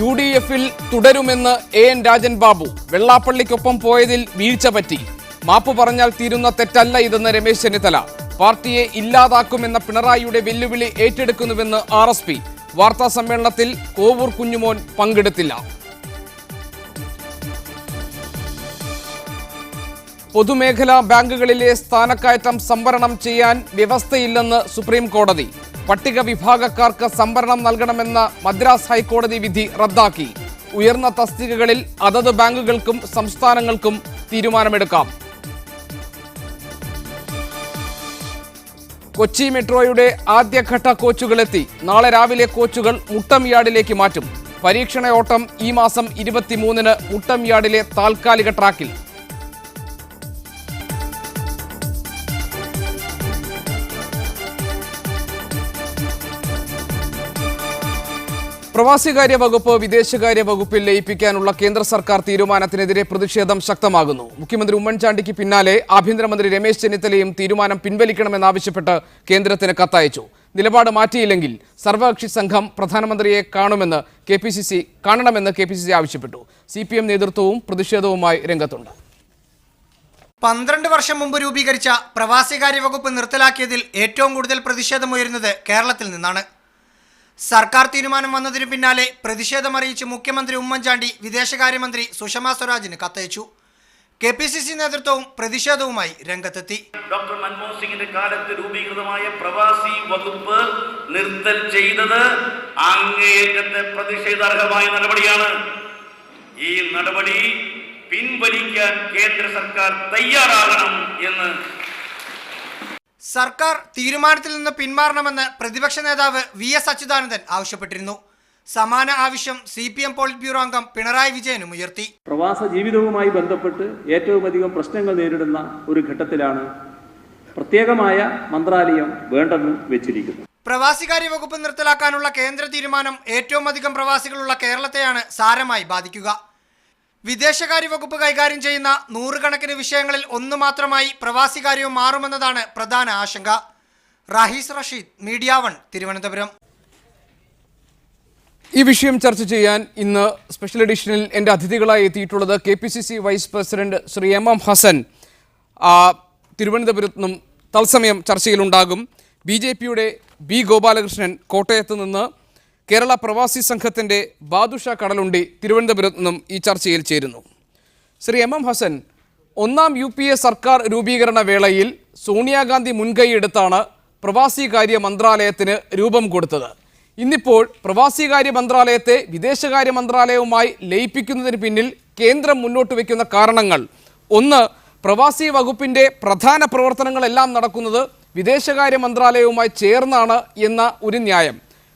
UDF-ൽ തുടരുമെന്ന് AN രാജൻ ബാബു. വെള്ളാപ്പള്ളിക്കൊപ്പം പോയതിൽ വീഴ്ച പറ്റി. മാപ്പ് പറഞ്ഞാൽ തീരുന്ന തെറ്റല്ല ഇതെന്ന് രമേശ് ചെന്നിത്തല. പാർട്ടിയെ ഇല്ലാതാക്കുമെന്ന പിണറായിയുടെ വെല്ലുവിളി ഏറ്റെടുക്കുന്നുവെന്ന് RSP. വാർത്താ സമ്മേളനത്തിൽ കോവൂർ കുഞ്ഞുമോൻ പങ്കെടുത്തില്ല. പൊതുമേഖലാ ബാങ്കുകളിലെ സ്ഥാനക്കയറ്റം സംവരണം ചെയ്യാൻ വ്യവസ്ഥയില്ലെന്ന് സുപ്രീം കോടതി. പട്ടിക വിഭാഗക്കാർക്ക് സംവരണം നൽകണമെന്ന മദ്രാസ് ഹൈക്കോടതി വിധി റദ്ദാക്കി. ഉയർന്ന തസ്തികകളിൽ അതത് ബാങ്കുകൾക്കും സംസ്ഥാനങ്ങൾക്കും തീരുമാനമെടുക്കാം. കൊച്ചി മെട്രോയുടെ ആദ്യഘട്ട കോച്ചുകളെത്തി. നാളെ രാവിലെ കോച്ചുകൾ മുട്ടംയാർഡിലേക്ക് മാറ്റും. പരീക്ഷണയോട്ടം ഈ മാസം 23-ന് മുട്ടംയാർഡിലെ താൽക്കാലിക ട്രാക്കിൽ. പ്രവാസികാര്യ വകുപ്പ് വിദേശകാര്യ വകുപ്പിൽ ലയിപ്പിക്കാനുള്ള കേന്ദ്ര സർക്കാർ തീരുമാനത്തിനെതിരെ പ്രതിഷേധം ശക്തമാകുന്നു. മുഖ്യമന്ത്രി ഉമ്മൻചാണ്ടിക്ക് പിന്നാലെ ആഭ്യന്തരമന്ത്രി രമേശ് ചെന്നിത്തലയും തീരുമാനം പിൻവലിക്കണമെന്നാവശ്യപ്പെട്ട് കേന്ദ്രത്തിന് കത്തയച്ചു. നിലപാട് മാറ്റിയില്ലെങ്കിൽ സർവകക്ഷി സംഘം പ്രധാനമന്ത്രിയെ കാണണമെന്ന് കെ പി സി സി ആവശ്യപ്പെട്ടു. CPM നേതൃത്വവും പ്രതിഷേധവുമായി രംഗത്തുണ്ട്. 12 വർഷം മുമ്പ് രൂപീകരിച്ച പ്രവാസികാര്യ വകുപ്പ് നിർത്തലാക്കിയതിൽ ഏറ്റവും കൂടുതൽ പ്രതിഷേധമുയരുന്നത് കേരളത്തിൽ നിന്നാണ്. സർക്കാർ തീരുമാനം വന്നതിനു പിന്നാലെ പ്രതിഷേധമറിയിച്ച് മുഖ്യമന്ത്രി ഉമ്മൻചാണ്ടി വിദേശകാര്യമന്ത്രി സുഷമ സ്വരാജിന് കത്തയച്ചു. KPCC നേതൃത്വവും പ്രതിഷേധവുമായി രംഗത്തെത്തി. ഡോക്ടർ മൻമോഹൻ സിംഗിന്റെ കാലത്ത് രൂപീകൃതമായ പ്രവാസി വകുപ്പ് നിർത്തൽ ചെയ്തത് അങ്ങേയറ്റത്തെ പ്രതിഷേധാർഹമായ നടപടിയാണ്. ഈ നടപടി പിൻവലിക്കാൻ കേന്ദ്ര സർക്കാർ തയ്യാറാകണം എന്ന് സർക്കാർ തീരുമാനത്തിൽ നിന്ന് പിന്മാറണമെന്ന് പ്രതിപക്ഷ നേതാവ് VS അച്യുതാനന്ദൻ ആവശ്യപ്പെട്ടിരുന്നു. സമാന ആവശ്യം CPM പോളിറ്റ് ബ്യൂറോ അംഗം പിണറായി വിജയനും ഉയർത്തി. പ്രവാസ ജീവിതവുമായി ബന്ധപ്പെട്ട് ഏറ്റവും അധികം പ്രശ്നങ്ങൾ നേരിടുന്ന ഒരു ഘട്ടത്തിലാണ് പ്രത്യേകമായ മന്ത്രാലയം വേണ്ടെന്ന് വെച്ചിരിക്കുന്നത്. പ്രവാസികാര്യ വകുപ്പ് നിർത്തലാക്കാനുള്ള കേന്ദ്ര തീരുമാനം ഏറ്റവും അധികം പ്രവാസികളുള്ള കേരളത്തെയാണ് സാരമായി ബാധിക്കുക. വിദേശകാര്യ വകുപ്പ് കൈകാര്യം ചെയ്യുന്ന 100 കണക്കിന് വിഷയങ്ങളിൽ ഒന്ന് മാത്രമായി പ്രവാസികാര്യവും മാറുമെന്നതാണ് പ്രധാന ആശങ്ക. റാഹിസ് റഷീദ്, മീഡിയ 1, തിരുവനന്തപുരം. ഈ വിഷയം ചർച്ച ചെയ്യാൻ ഇന്ന് സ്പെഷ്യൽ എഡിഷനിൽ എൻ്റെ അതിഥികളായി എത്തിയിട്ടുള്ളത് KPCC vice president Shri MM Hasan തിരുവനന്തപുരത്ത് നിന്നും തത്സമയം ചർച്ചയിലുണ്ടാകും. BJPയുടെ B ഗോപാലകൃഷ്ണൻ കോട്ടയത്ത് നിന്ന്, കേരള പ്രവാസി സംഘത്തിൻ്റെ ബാദുഷ കടലുണ്ടി തിരുവനന്തപുരത്ത് നിന്നും ഈ ചർച്ചയിൽ ചേരുന്നു. ശ്രീ MM ഹസൻ, 1ാം UPA സർക്കാർ രൂപീകരണ വേളയിൽ സോണിയാഗാന്ധി മുൻകൈയെടുത്താണ് പ്രവാസികാര്യ മന്ത്രാലയത്തിന് രൂപം കൊടുത്തത്. ഇന്നിപ്പോൾ പ്രവാസികാര്യ മന്ത്രാലയത്തെ വിദേശകാര്യ മന്ത്രാലയവുമായി ലയിപ്പിക്കുന്നതിന് പിന്നിൽ കേന്ദ്രം മുന്നോട്ട് വയ്ക്കുന്ന കാരണങ്ങൾ: ഒന്ന്, പ്രവാസി വകുപ്പിൻ്റെ പ്രധാന പ്രവർത്തനങ്ങളെല്ലാം നടക്കുന്നത് വിദേശകാര്യ മന്ത്രാലയവുമായി ചേർന്നാണ് എന്ന ഒരു ന്യായം.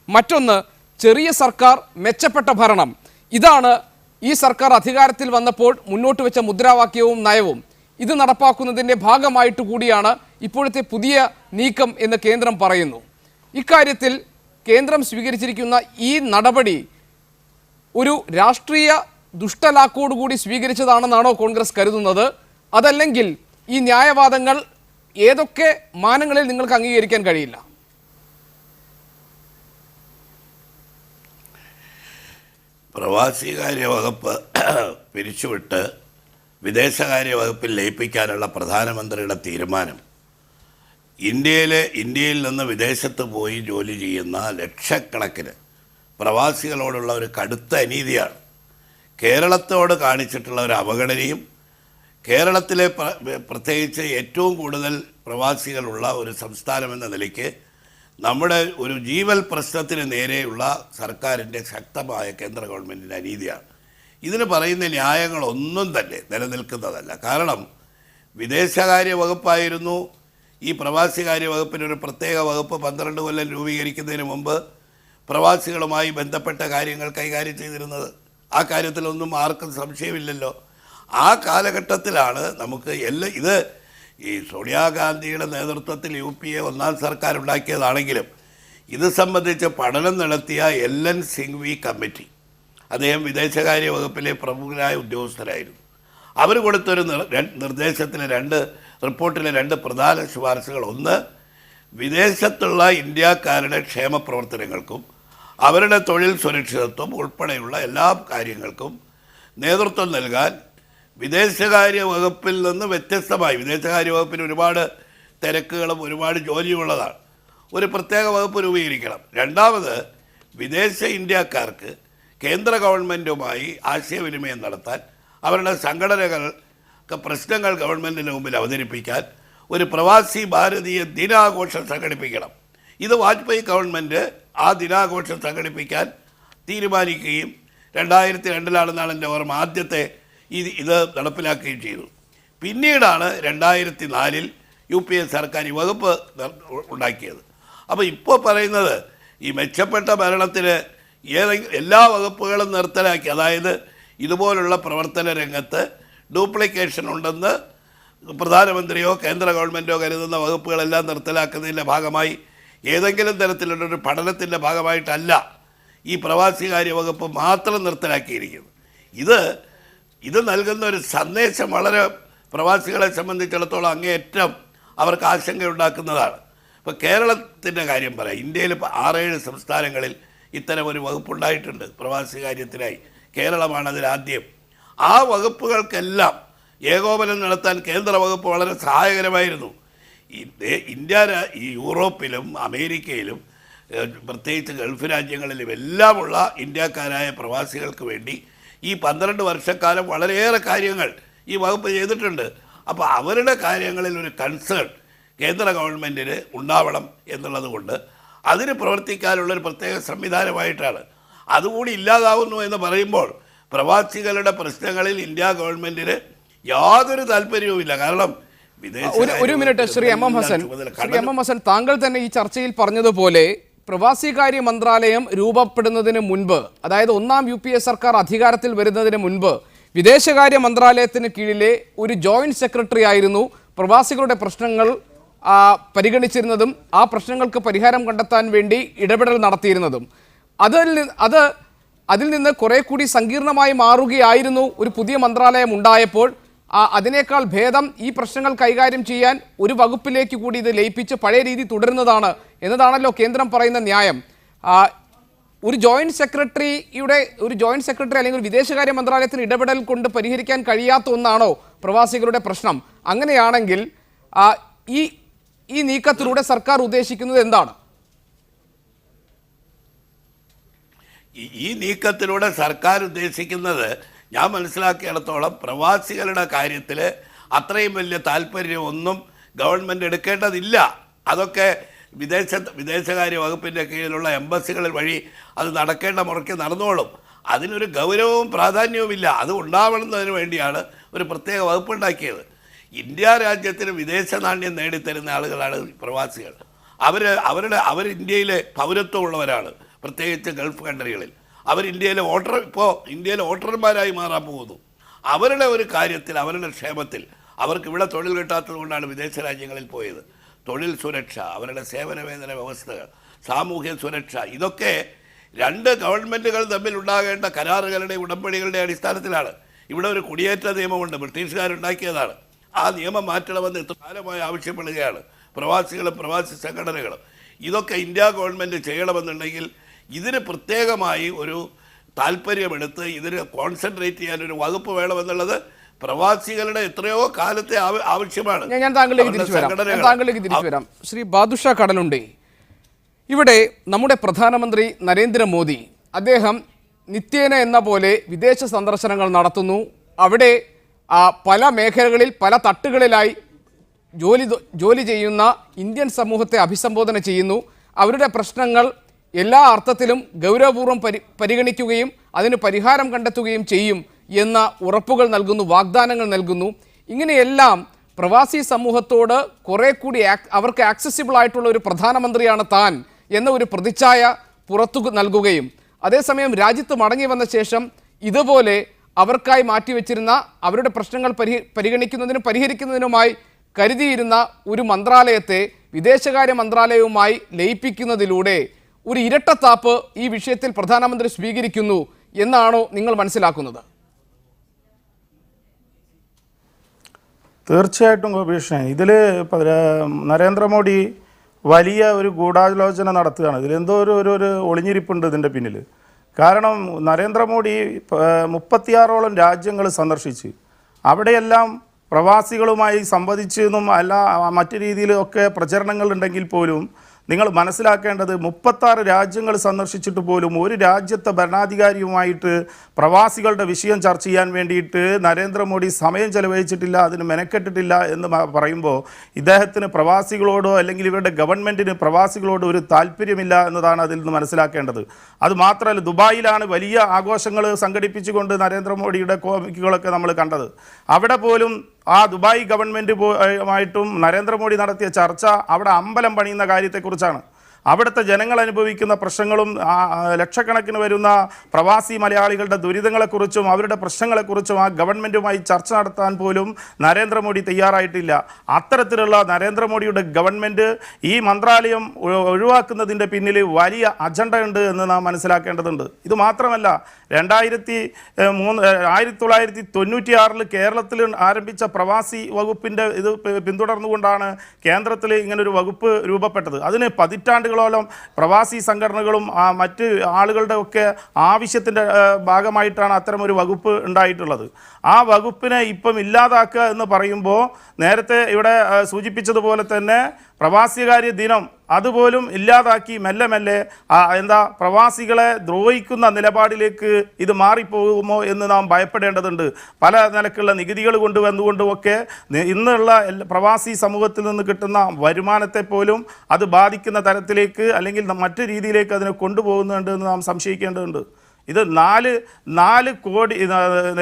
മറ്റൊന്ന്, ചെറിയ സർക്കാർ മെച്ചപ്പെട്ട ഭരണം. ഇതാണ് ഈ സർക്കാർ അധികാരത്തിൽ വന്നപ്പോൾ മുന്നോട്ട് വെച്ച മുദ്രാവാക്യവും നയവും. ഇത് നടപ്പാക്കുന്നതിൻ്റെ ഭാഗമായിട്ട് കൂടിയാണ് ഇപ്പോഴത്തെ പുതിയ നീക്കം എന്ന് കേന്ദ്രം പറയുന്നു. ഇക്കാര്യത്തിൽ കേന്ദ്രം സ്വീകരിച്ചിരിക്കുന്ന ഈ നടപടി ഒരു രാഷ്ട്രീയ ദുഷ്ടലാക്കോടുകൂടി സ്വീകരിച്ചതാണെന്നാണോ കോൺഗ്രസ് കരുതുന്നത്? അതല്ലെങ്കിൽ ഈ ന്യായവാദങ്ങൾ ഏതൊക്കെ മാനങ്ങളിൽ നിങ്ങൾക്ക് അംഗീകരിക്കാൻ കഴിയില്ല? പ്രവാസികാര്യ വകുപ്പ് പിരിച്ചുവിട്ട് വിദേശകാര്യ വകുപ്പിൽ ലയിപ്പിക്കാനുള്ള പ്രധാനമന്ത്രിയുടെ തീരുമാനം ഇന്ത്യയിൽ നിന്ന് വിദേശത്ത് പോയി ജോലി ചെയ്യുന്ന ലക്ഷക്കണക്കിന് പ്രവാസികളോടുള്ള ഒരു കടുത്ത അനീതിയാണ്. കേരളത്തോട് കാണിച്ചിട്ടുള്ള ഒരു അവഗണനയും, കേരളത്തിലെ പ്രത്യേകിച്ച് ഏറ്റവും കൂടുതൽ പ്രവാസികളുള്ള ഒരു സംസ്ഥാനമെന്ന നിലയ്ക്ക് നമ്മുടെ ഒരു ജീവൽ പ്രശ്നത്തിന് നേരെയുള്ള സർക്കാരിൻ്റെ ശക്തമായ കേന്ദ്ര ഗവൺമെൻറ്റിൻ്റെ അനീതിയാണ്. ഇതിന് പറയുന്ന ന്യായങ്ങളൊന്നും തന്നെ നിലനിൽക്കുന്നതല്ല. കാരണം വിദേശകാര്യ വകുപ്പായിരുന്നു ഈ പ്രവാസികാര്യ വകുപ്പിനൊരു പ്രത്യേക വകുപ്പ് 12 കൊല്ലം രൂപീകരിക്കുന്നതിന് മുമ്പ് പ്രവാസികളുമായി ബന്ധപ്പെട്ട കാര്യങ്ങൾ കൈകാര്യം ചെയ്തിരുന്നത്. ആ കാര്യത്തിലൊന്നും ആർക്കും സംശയമില്ലല്ലോ. ആ കാലഘട്ടത്തിലാണ് നമുക്ക് ഇത് ഈ സോണിയാഗാന്ധിയുടെ നേതൃത്വത്തിൽ UPA 1ാം സർക്കാർ ഉണ്ടാക്കിയതാണെങ്കിലും ഇത് സംബന്ധിച്ച് പഠനം നടത്തിയ LN സിംഗ്വി കമ്മിറ്റി, അദ്ദേഹം വിദേശകാര്യ വകുപ്പിലെ പ്രമുഖരായ ഉദ്യോഗസ്ഥരായിരുന്നു. അവർ കൊടുത്തൊരു നിർദ്ദേശത്തിന് റിപ്പോർട്ടിലെ 2 പ്രധാന ശുപാർശകൾ: ഒന്ന്, വിദേശത്തുള്ള ഇന്ത്യക്കാരുടെ ക്ഷേമ പ്രവർത്തനങ്ങൾക്കും അവരുടെ തൊഴിൽ സുരക്ഷിതത്വം ഉൾപ്പെടെയുള്ള എല്ലാ കാര്യങ്ങൾക്കും നേതൃത്വം നൽകാൻ വിദേശകാര്യ വകുപ്പിൽ നിന്ന് വ്യത്യസ്തമായി, വിദേശകാര്യ വകുപ്പിന് ഒരുപാട് തിരക്കുകളും ഒരുപാട് ജോലിയുള്ളതാണ്, ഒരു പ്രത്യേക വകുപ്പ് രൂപീകരിക്കണം. രണ്ടാമത്, വിദേശ ഇന്ത്യക്കാർക്ക് കേന്ദ്ര ഗവൺമെൻറ്റുമായി ആശയവിനിമയം നടത്താൻ, അവരുടെ സംഘടനകൾക്ക് പ്രശ്നങ്ങൾ ഗവൺമെൻറ്റിന് മുമ്പിൽ അവതരിപ്പിക്കാൻ ഒരു പ്രവാസി ഭാരതീയ ദിനാഘോഷം സംഘടിപ്പിക്കണം. ഇത് വാജ്പേയി ഗവൺമെൻറ് ആ ദിനാഘോഷം സംഘടിപ്പിക്കാൻ തീരുമാനിക്കുകയും 2002 എൻ്റെ ഓർമ്മ ആദ്യത്തെ ഇത് നടപ്പിലാക്കുകയും ചെയ്തു. പിന്നീടാണ് 2004 UPA സർക്കാർ ഈ വകുപ്പ് ഉണ്ടാക്കിയത്. അപ്പോൾ ഇപ്പോൾ പറയുന്നത് ഈ മെച്ചപ്പെട്ട ഭരണത്തിന് എല്ലാ വകുപ്പുകളും നിർത്തലാക്കി, അതായത് ഇതുപോലുള്ള പ്രവർത്തന രംഗത്ത് ഡ്യൂപ്ലിക്കേഷൻ ഉണ്ടെന്ന് പ്രധാനമന്ത്രിയോ കേന്ദ്ര ഗവൺമെൻറ്റോ കരുതുന്ന വകുപ്പുകളെല്ലാം നിർത്തലാക്കുന്നതിൻ്റെ ഭാഗമായി ഏതെങ്കിലും തരത്തിലുള്ളൊരു പഠനത്തിൻ്റെ ഭാഗമായിട്ടല്ല ഈ പ്രവാസികാര്യ വകുപ്പ് മാത്രം നിർത്തലാക്കിയിരിക്കുന്നത്. ഇത് നൽകുന്ന ഒരു സന്ദേശം വളരെ പ്രവാസികളെ സംബന്ധിച്ചിടത്തോളം അങ്ങേയറ്റം അവർക്ക് ആശങ്കയുണ്ടാക്കുന്നതാണ്. ഇപ്പോൾ കേരളത്തിൻ്റെ കാര്യം പറയാം. ഇന്ത്യയിൽ ഇപ്പോൾ 6-7 സംസ്ഥാനങ്ങളിൽ ഇത്തരം ഒരു വകുപ്പുണ്ടായിട്ടുണ്ട് പ്രവാസി കാര്യത്തിനായി. കേരളമാണ് അതിലാദ്യം. ആ വകുപ്പുകൾക്കെല്ലാം ഏകോപനം നടത്താൻ കേന്ദ്ര വകുപ്പ് വളരെ സഹായകരമായിരുന്നു. ഈ യൂറോപ്പിലും അമേരിക്കയിലും പ്രത്യേകിച്ച് ഗൾഫ് രാജ്യങ്ങളിലും എല്ലാമുള്ള ഇന്ത്യക്കാരായ പ്രവാസികൾക്ക് വേണ്ടി ഈ 12 വർഷക്കാലം വളരെയേറെ കാര്യങ്ങൾ ഈ വകുപ്പ് ചെയ്തിട്ടുണ്ട്. അപ്പോൾ അവരുടെ കാര്യങ്ങളിൽ ഒരു കൺസേൺ കേന്ദ്ര ഗവൺമെൻറ്റിന് ഉണ്ടാവണം എന്നുള്ളത് കൊണ്ട് അതിന് പ്രവർത്തിക്കാനുള്ളൊരു പ്രത്യേക സംവിധാനമായിട്ടാണ്. അതുകൂടി ഇല്ലാതാവുന്നു എന്ന് പറയുമ്പോൾ പ്രവാസികളുടെ പ്രശ്നങ്ങളിൽ ഇന്ത്യ ഗവൺമെൻറ്റിന് യാതൊരു താല്പര്യവുമില്ല. കാരണം ഒരു minute Shri M M Hasan, താങ്കൾ തന്നെ ഈ ചർച്ചയിൽ പറഞ്ഞതുപോലെ പ്രവാസികാര്യ മന്ത്രാലയം രൂപപ്പെടുന്നതിന് മുൻപ്, അതായത് 1ാം UPA സർക്കാർ അധികാരത്തിൽ വരുന്നതിന് മുൻപ് വിദേശകാര്യ മന്ത്രാലയത്തിന് കീഴിലെ ഒരു ജോയിന്റ് സെക്രട്ടറി ആയിരുന്നു പ്രവാസികളുടെ പ്രശ്നങ്ങൾ പരിഗണിച്ചിരുന്നതും ആ പ്രശ്നങ്ങൾക്ക് പരിഹാരം കണ്ടെത്താൻ വേണ്ടി ഇടപെടൽ നടത്തിയിരുന്നതും. അതിൽ നിന്ന് കുറെ കൂടി സങ്കീർണമായി മാറുകയായിരുന്നു ഒരു പുതിയ മന്ത്രാലയം ഉണ്ടായപ്പോൾ. അതിനേക്കാൾ ഭേദം ഈ പ്രശ്നങ്ങൾ കൈകാര്യം ചെയ്യാൻ ഒരു വകുപ്പിലേക്ക് കൂടി ഇത് ലയിപ്പിച്ച് പഴയ രീതി തുടരുന്നതാണ് എന്നതാണല്ലോ കേന്ദ്രം പറയുന്ന ന്യായം. ഒരു ജോയിന്റ് സെക്രട്ടറി അല്ലെങ്കിൽ ഒരു വിദേശകാര്യ മന്ത്രാലയത്തിന് ഇടപെടൽ കൊണ്ട് പരിഹരിക്കാൻ കഴിയാത്ത ഒന്നാണോ പ്രവാസികളുടെ പ്രശ്നം? അങ്ങനെയാണെങ്കിൽ ഈ നീക്കത്തിലൂടെ സർക്കാർ ഉദ്ദേശിക്കുന്നത് എന്താണ്? ഈ നീക്കത്തിലൂടെ സർക്കാർ ഉദ്ദേശിക്കുന്നത്, ഞാൻ മനസ്സിലാക്കിയിടത്തോളം, പ്രവാസികളുടെ കാര്യത്തിൽ അത്രയും വലിയ താല്പര്യമൊന്നും ഗവൺമെൻറ് എടുക്കേണ്ടതില്ല. അതൊക്കെ വിദേശകാര്യ വകുപ്പിൻ്റെ കീഴിലുള്ള എംബസികൾ വഴി അത് നടക്കേണ്ട മുറയ്ക്ക് നടന്നോളും. അതിനൊരു ഗൗരവവും പ്രാധാന്യവുമില്ല. അത് ഉണ്ടാവണമെന്നതിന് വേണ്ടിയാണ് ഒരു പ്രത്യേക വകുപ്പുണ്ടാക്കിയത്. ഇന്ത്യ രാജ്യത്തിന് വിദേശ നാണ്യം നേടിത്തരുന്ന ആളുകളാണ് പ്രവാസികൾ. അവർ ഇന്ത്യയിലെ പൗരത്വമുള്ളവരാണ്, പ്രത്യേകിച്ച് ഗൾഫ് കൺട്രികളിൽ. അവർ ഇന്ത്യയിലെ വോട്ടർമാരായി മാറാൻ പോകുന്നു. അവരുടെ ഒരു കാര്യത്തിൽ, അവരുടെ ക്ഷേമത്തിൽ, അവർക്ക് ഇവിടെ തൊഴിൽ കിട്ടാത്തത് കൊണ്ടാണ് വിദേശ രാജ്യങ്ങളിൽ പോയത്. തൊഴിൽ സുരക്ഷ, അവരുടെ സേവന വേതന വ്യവസ്ഥകൾ, സാമൂഹ്യ സുരക്ഷ, ഇതൊക്കെ 2 ഗവൺമെൻറ്റുകൾ തമ്മിൽ ഉണ്ടാകേണ്ട കരാറുകളുടെ ഉടമ്പടികളുടെ അടിസ്ഥാനത്തിലാണ്. ഇവിടെ ഒരു കുടിയേറ്റ നിയമമുണ്ട്, ബ്രിട്ടീഷുകാരുണ്ടാക്കിയതാണ്. ആ നിയമം മാറ്റണമെന്ന് എത്ര കാലമായി ആവശ്യപ്പെടുകയാണ് പ്രവാസികളും പ്രവാസി സംഘടനകളും. ഇതൊക്കെ ഇന്ത്യ ഗവൺമെൻറ് ചെയ്യണമെന്നുണ്ടെങ്കിൽ ഇതിന് പ്രത്യേകമായി ഒരു താല്പര്യമെടുത്ത് ഇതിന് കോൺസെൻട്രേറ്റ് ചെയ്യാൻ ഒരു വകുപ്പ് വേണമെന്നുള്ളത് പ്രവാസികളുടെ എത്രയോ കാലത്തെ ആവശ്യമാണ്. ഞാൻ താങ്കളിലേക്ക് തിരിച്ചു വരാം. ശ്രീ ബാദുഷ കടലുണ്ടി, ഇവിടെ നമ്മുടെ പ്രധാനമന്ത്രി നരേന്ദ്രമോദി അദ്ദേഹം നിത്യേന എന്ന പോലെ വിദേശ സന്ദർശനങ്ങൾ നടത്തുന്നു. അവിടെ പല മേഖലകളിൽ പല തട്ടുകളിലായി ജോലി ചെയ്യുന്ന ഇന്ത്യൻ സമൂഹത്തെ അഭിസംബോധന ചെയ്യുന്നു. അവരുടെ പ്രശ്നങ്ങൾ എല്ലാ അർത്ഥത്തിലും ഗൗരവപൂർവ്വം പരിഗണിക്കുകയും അതിന് പരിഹാരം കണ്ടെത്തുകയും ചെയ്യും എന്ന ഉറപ്പുകൾ നൽകുന്നു, വാഗ്ദാനങ്ങൾ നൽകുന്നു. ഇങ്ങനെയെല്ലാം പ്രവാസി സമൂഹത്തോട് കുറെ കൂടി അവർക്ക് ആക്സസിബിൾ ആയിട്ടുള്ള ഒരു പ്രധാനമന്ത്രിയാണ് താൻ എന്ന ഒരു പ്രതിച്ഛായ പുറത്തു നൽകുകയും അതേസമയം രാജ്യത്ത് മടങ്ങി വന്ന ശേഷം ഇതുപോലെ അവർക്കായി മാറ്റിവെച്ചിരുന്ന അവരുടെ പ്രശ്നങ്ങൾ പരിഗണിക്കുന്നതിനും പരിഹരിക്കുന്നതിനുമായി കരുതിയിരുന്ന ഒരു മന്ത്രാലയത്തെ വിദേശകാര്യ മന്ത്രാലയവുമായി ലയിപ്പിക്കുന്നതിലൂടെ ഒരു ഇരട്ടത്താപ്പ് ഈ വിഷയത്തിൽ പ്രധാനമന്ത്രി സ്വീകരിക്കുന്നു എന്നാണോ നിങ്ങൾ മനസ്സിലാക്കുന്നത്? തീർച്ചയായിട്ടും ഗോപീഷ്ണൻ, ഇതിൽ നരേന്ദ്രമോദി വലിയ ഒരു ഗൂഢാലോചന നടത്തുകയാണ്. ഇതിലെന്തോ ഒരു ഒളിഞ്ഞിരിപ്പുണ്ട് ഇതിൻ്റെ പിന്നിൽ. കാരണം നരേന്ദ്രമോദി 36ഓളം രാജ്യങ്ങൾ സന്ദർശിച്ച് അവിടെയെല്ലാം പ്രവാസികളുമായി സംവദിച്ചെന്നും അല്ല മറ്റു രീതിയിലൊക്കെ പ്രചരണങ്ങളുണ്ടെങ്കിൽ പോലും നിങ്ങൾ മനസ്സിലാക്കേണ്ടത് 36 രാജ്യങ്ങൾ സന്ദർശിച്ചിട്ട് പോലും ഒരു രാജ്യത്തെ ഭരണാധികാരിയുമായിട്ട് പ്രവാസികളുടെ വിഷയം ചർച്ച ചെയ്യാൻ വേണ്ടിയിട്ട് നരേന്ദ്രമോദി സമയം ചെലവഴിച്ചിട്ടില്ല, അതിന് മെനക്കെട്ടിട്ടില്ല എന്ന് പറയുമ്പോൾ ഇദ്ദേഹത്തിന് പ്രവാസികളോടോ അല്ലെങ്കിൽ ഇവരുടെ ഗവൺമെൻറ്റിന് പ്രവാസികളോട് ഒരു താല്പര്യമില്ല എന്നതാണ് അതിൽ നിന്ന് മനസ്സിലാക്കേണ്ടത്. അതുമാത്രമല്ല, ദുബായിലാണ് വലിയ ആഘോഷങ്ങൾ സംഘടിപ്പിച്ചുകൊണ്ട് നരേന്ദ്രമോദിയുടെ കോമിക്കുകളൊക്കെ നമ്മൾ കണ്ടത്. അവിടെ പോലും ആ ദുബായ് ഗവൺമെൻറ്റുമായിട്ടും നരേന്ദ്രമോദി നടത്തിയ ചർച്ച അവിടെ അമ്പലം പണിയുന്ന കാര്യത്തെക്കുറിച്ചാണ്. അവിടുത്തെ ജനങ്ങൾ അനുഭവിക്കുന്ന പ്രശ്നങ്ങളും ലക്ഷക്കണക്കിന് വരുന്ന പ്രവാസി മലയാളികളുടെ ദുരിതങ്ങളെക്കുറിച്ചും അവരുടെ പ്രശ്നങ്ങളെക്കുറിച്ചും ആ ഗവൺമെൻറ്റുമായി ചർച്ച നടത്താൻ പോലും നരേന്ദ്രമോദി തയ്യാറായിട്ടില്ല. അത്തരത്തിലുള്ള നരേന്ദ്രമോദിയുടെ ഗവൺമെൻറ് ഈ മന്ത്രാലയം ഒഴിവാക്കുന്നതിൻ്റെ പിന്നിൽ വലിയ അജണ്ട ഉണ്ട് എന്ന് നാം മനസ്സിലാക്കേണ്ടതുണ്ട്. ഇത് മാത്രമല്ല, 1996 കേരളത്തിൽ ആരംഭിച്ച പ്രവാസി വകുപ്പിൻ്റെ ഇത് പിന്തുടർന്നുകൊണ്ടാണ് കേന്ദ്രത്തിൽ ഇങ്ങനൊരു വകുപ്പ് രൂപപ്പെട്ടത്. അതിന് പതിറ്റാണ്ടുകളോളം പ്രവാസി സംഘടനകളും മറ്റ് ആളുകളുടെ ഒക്കെ ആവശ്യത്തിൻ്റെ ഭാഗമായിട്ടാണ് അത്തരമൊരു വകുപ്പ് ഉണ്ടായിട്ടുള്ളത്. ആ വകുപ്പിനെ ഇപ്പം ഇല്ലാതാക്കുക എന്ന് പറയുമ്പോൾ നേരത്തെ ഇവിടെ സൂചിപ്പിച്ചതുപോലെ തന്നെ പ്രവാസികാര്യ ദിനം അതുപോലും ഇല്ലാതാക്കി മെല്ലെ മെല്ലെ പ്രവാസികളെ ദ്രോഹിക്കുന്ന നിലപാടിലേക്ക് ഇത് മാറിപ്പോകുമോ എന്ന് നാം ഭയപ്പെടേണ്ടതുണ്ട്. പല നിലക്കുള്ള നികുതികൾ കൊണ്ടുവന്നുകൊണ്ടുമൊക്കെ ഇന്നുള്ള പ്രവാസി സമൂഹത്തിൽ നിന്ന് കിട്ടുന്ന വരുമാനത്തെ പോലും അത് ബാധിക്കുന്ന തരത്തിലേക്ക് അല്ലെങ്കിൽ മറ്റു രീതിയിലേക്ക് അതിനെ കൊണ്ടുപോകുന്നുണ്ട് എന്ന് നാം സംശയിക്കേണ്ടതുണ്ട്. ഇത് 4 കോടി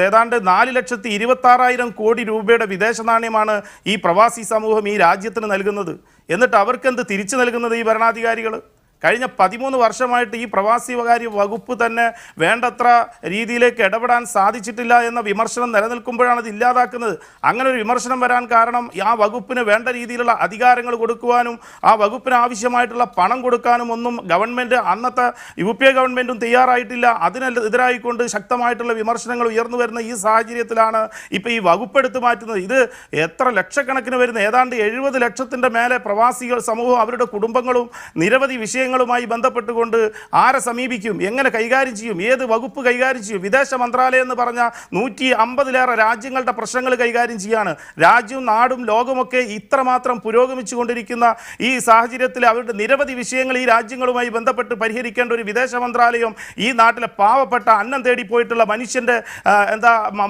ഏതാണ്ട് 4,26,000 കോടി രൂപയുടെ വിദേശ നാണ്യമാണ് ഈ പ്രവാസി സമൂഹം ഈ രാജ്യത്തിന് നൽകുന്നത്. എന്നിട്ട് അവർക്കെന്ത് തിരിച്ചു നൽകുന്നത് ഈ ഭരണാധികാരികൾ? കഴിഞ്ഞ 13 വർഷമായിട്ട് ഈ പ്രവാസികാര്യ വകുപ്പ് തന്നെ വേണ്ടത്ര രീതിയിലേക്ക് ഇടപെടാൻ സാധിച്ചിട്ടില്ല എന്ന വിമർശനം നിലനിൽക്കുമ്പോഴാണ് ഇത് ഇല്ലാതാക്കുന്നത്. അങ്ങനെ ഒരു വിമർശനം വരാൻ കാരണം ആ വകുപ്പിന് വേണ്ട രീതിയിലുള്ള അധികാരങ്ങൾ കൊടുക്കുവാനും ആ വകുപ്പിന് ആവശ്യമായിട്ടുള്ള പണം കൊടുക്കാനും ഒന്നും ഗവൺമെൻറ് അന്നത്തെ UPA ഗവൺമെൻറ്റും തയ്യാറായിട്ടില്ല. അതിനെതിരായിക്കൊണ്ട് ശക്തമായിട്ടുള്ള വിമർശനങ്ങൾ ഉയർന്നു വരുന്ന ഈ സാഹചര്യത്തിലാണ് ഇപ്പോൾ ഈ വകുപ്പ് എടുത്തു മാറ്റുന്നത്. ഇത് എത്ര ലക്ഷക്കണക്കിന് വരുന്ന ഏതാണ്ട് 70 ലക്ഷത്തിൻ്റെ മേലെ പ്രവാസികൾ സമൂഹം അവരുടെ കുടുംബങ്ങളും നിരവധി വിഷയങ്ങളുമായി ബന്ധപ്പെട്ടുകൊണ്ട് ആരെ സമീപിക്കും, എങ്ങനെ കൈകാര്യം ചെയ്യും, ഏത് വകുപ്പ് കൈകാര്യം ചെയ്യും? വിദേശ മന്ത്രാലയം എന്ന് പറഞ്ഞാൽ 150-ലേറെ രാജ്യങ്ങളുടെ പ്രശ്നങ്ങൾ കൈകാര്യം ചെയ്യാണ്. രാജ്യവും നാടും ലോകമൊക്കെ ഇത്രമാത്രം പുരോഗമിച്ചു കൊണ്ടിരിക്കുന്ന ഈ സാഹചര്യത്തിൽ അവരുടെ നിരവധി വിഷയങ്ങൾ ഈ രാജ്യങ്ങളുമായി ബന്ധപ്പെട്ട് പരിഹരിക്കേണ്ട ഒരു വിദേശ മന്ത്രാലയം ഈ നാട്ടിലെ പാവപ്പെട്ട അന്നം തേടിപ്പോയിട്ടുള്ള മനുഷ്യൻ്റെ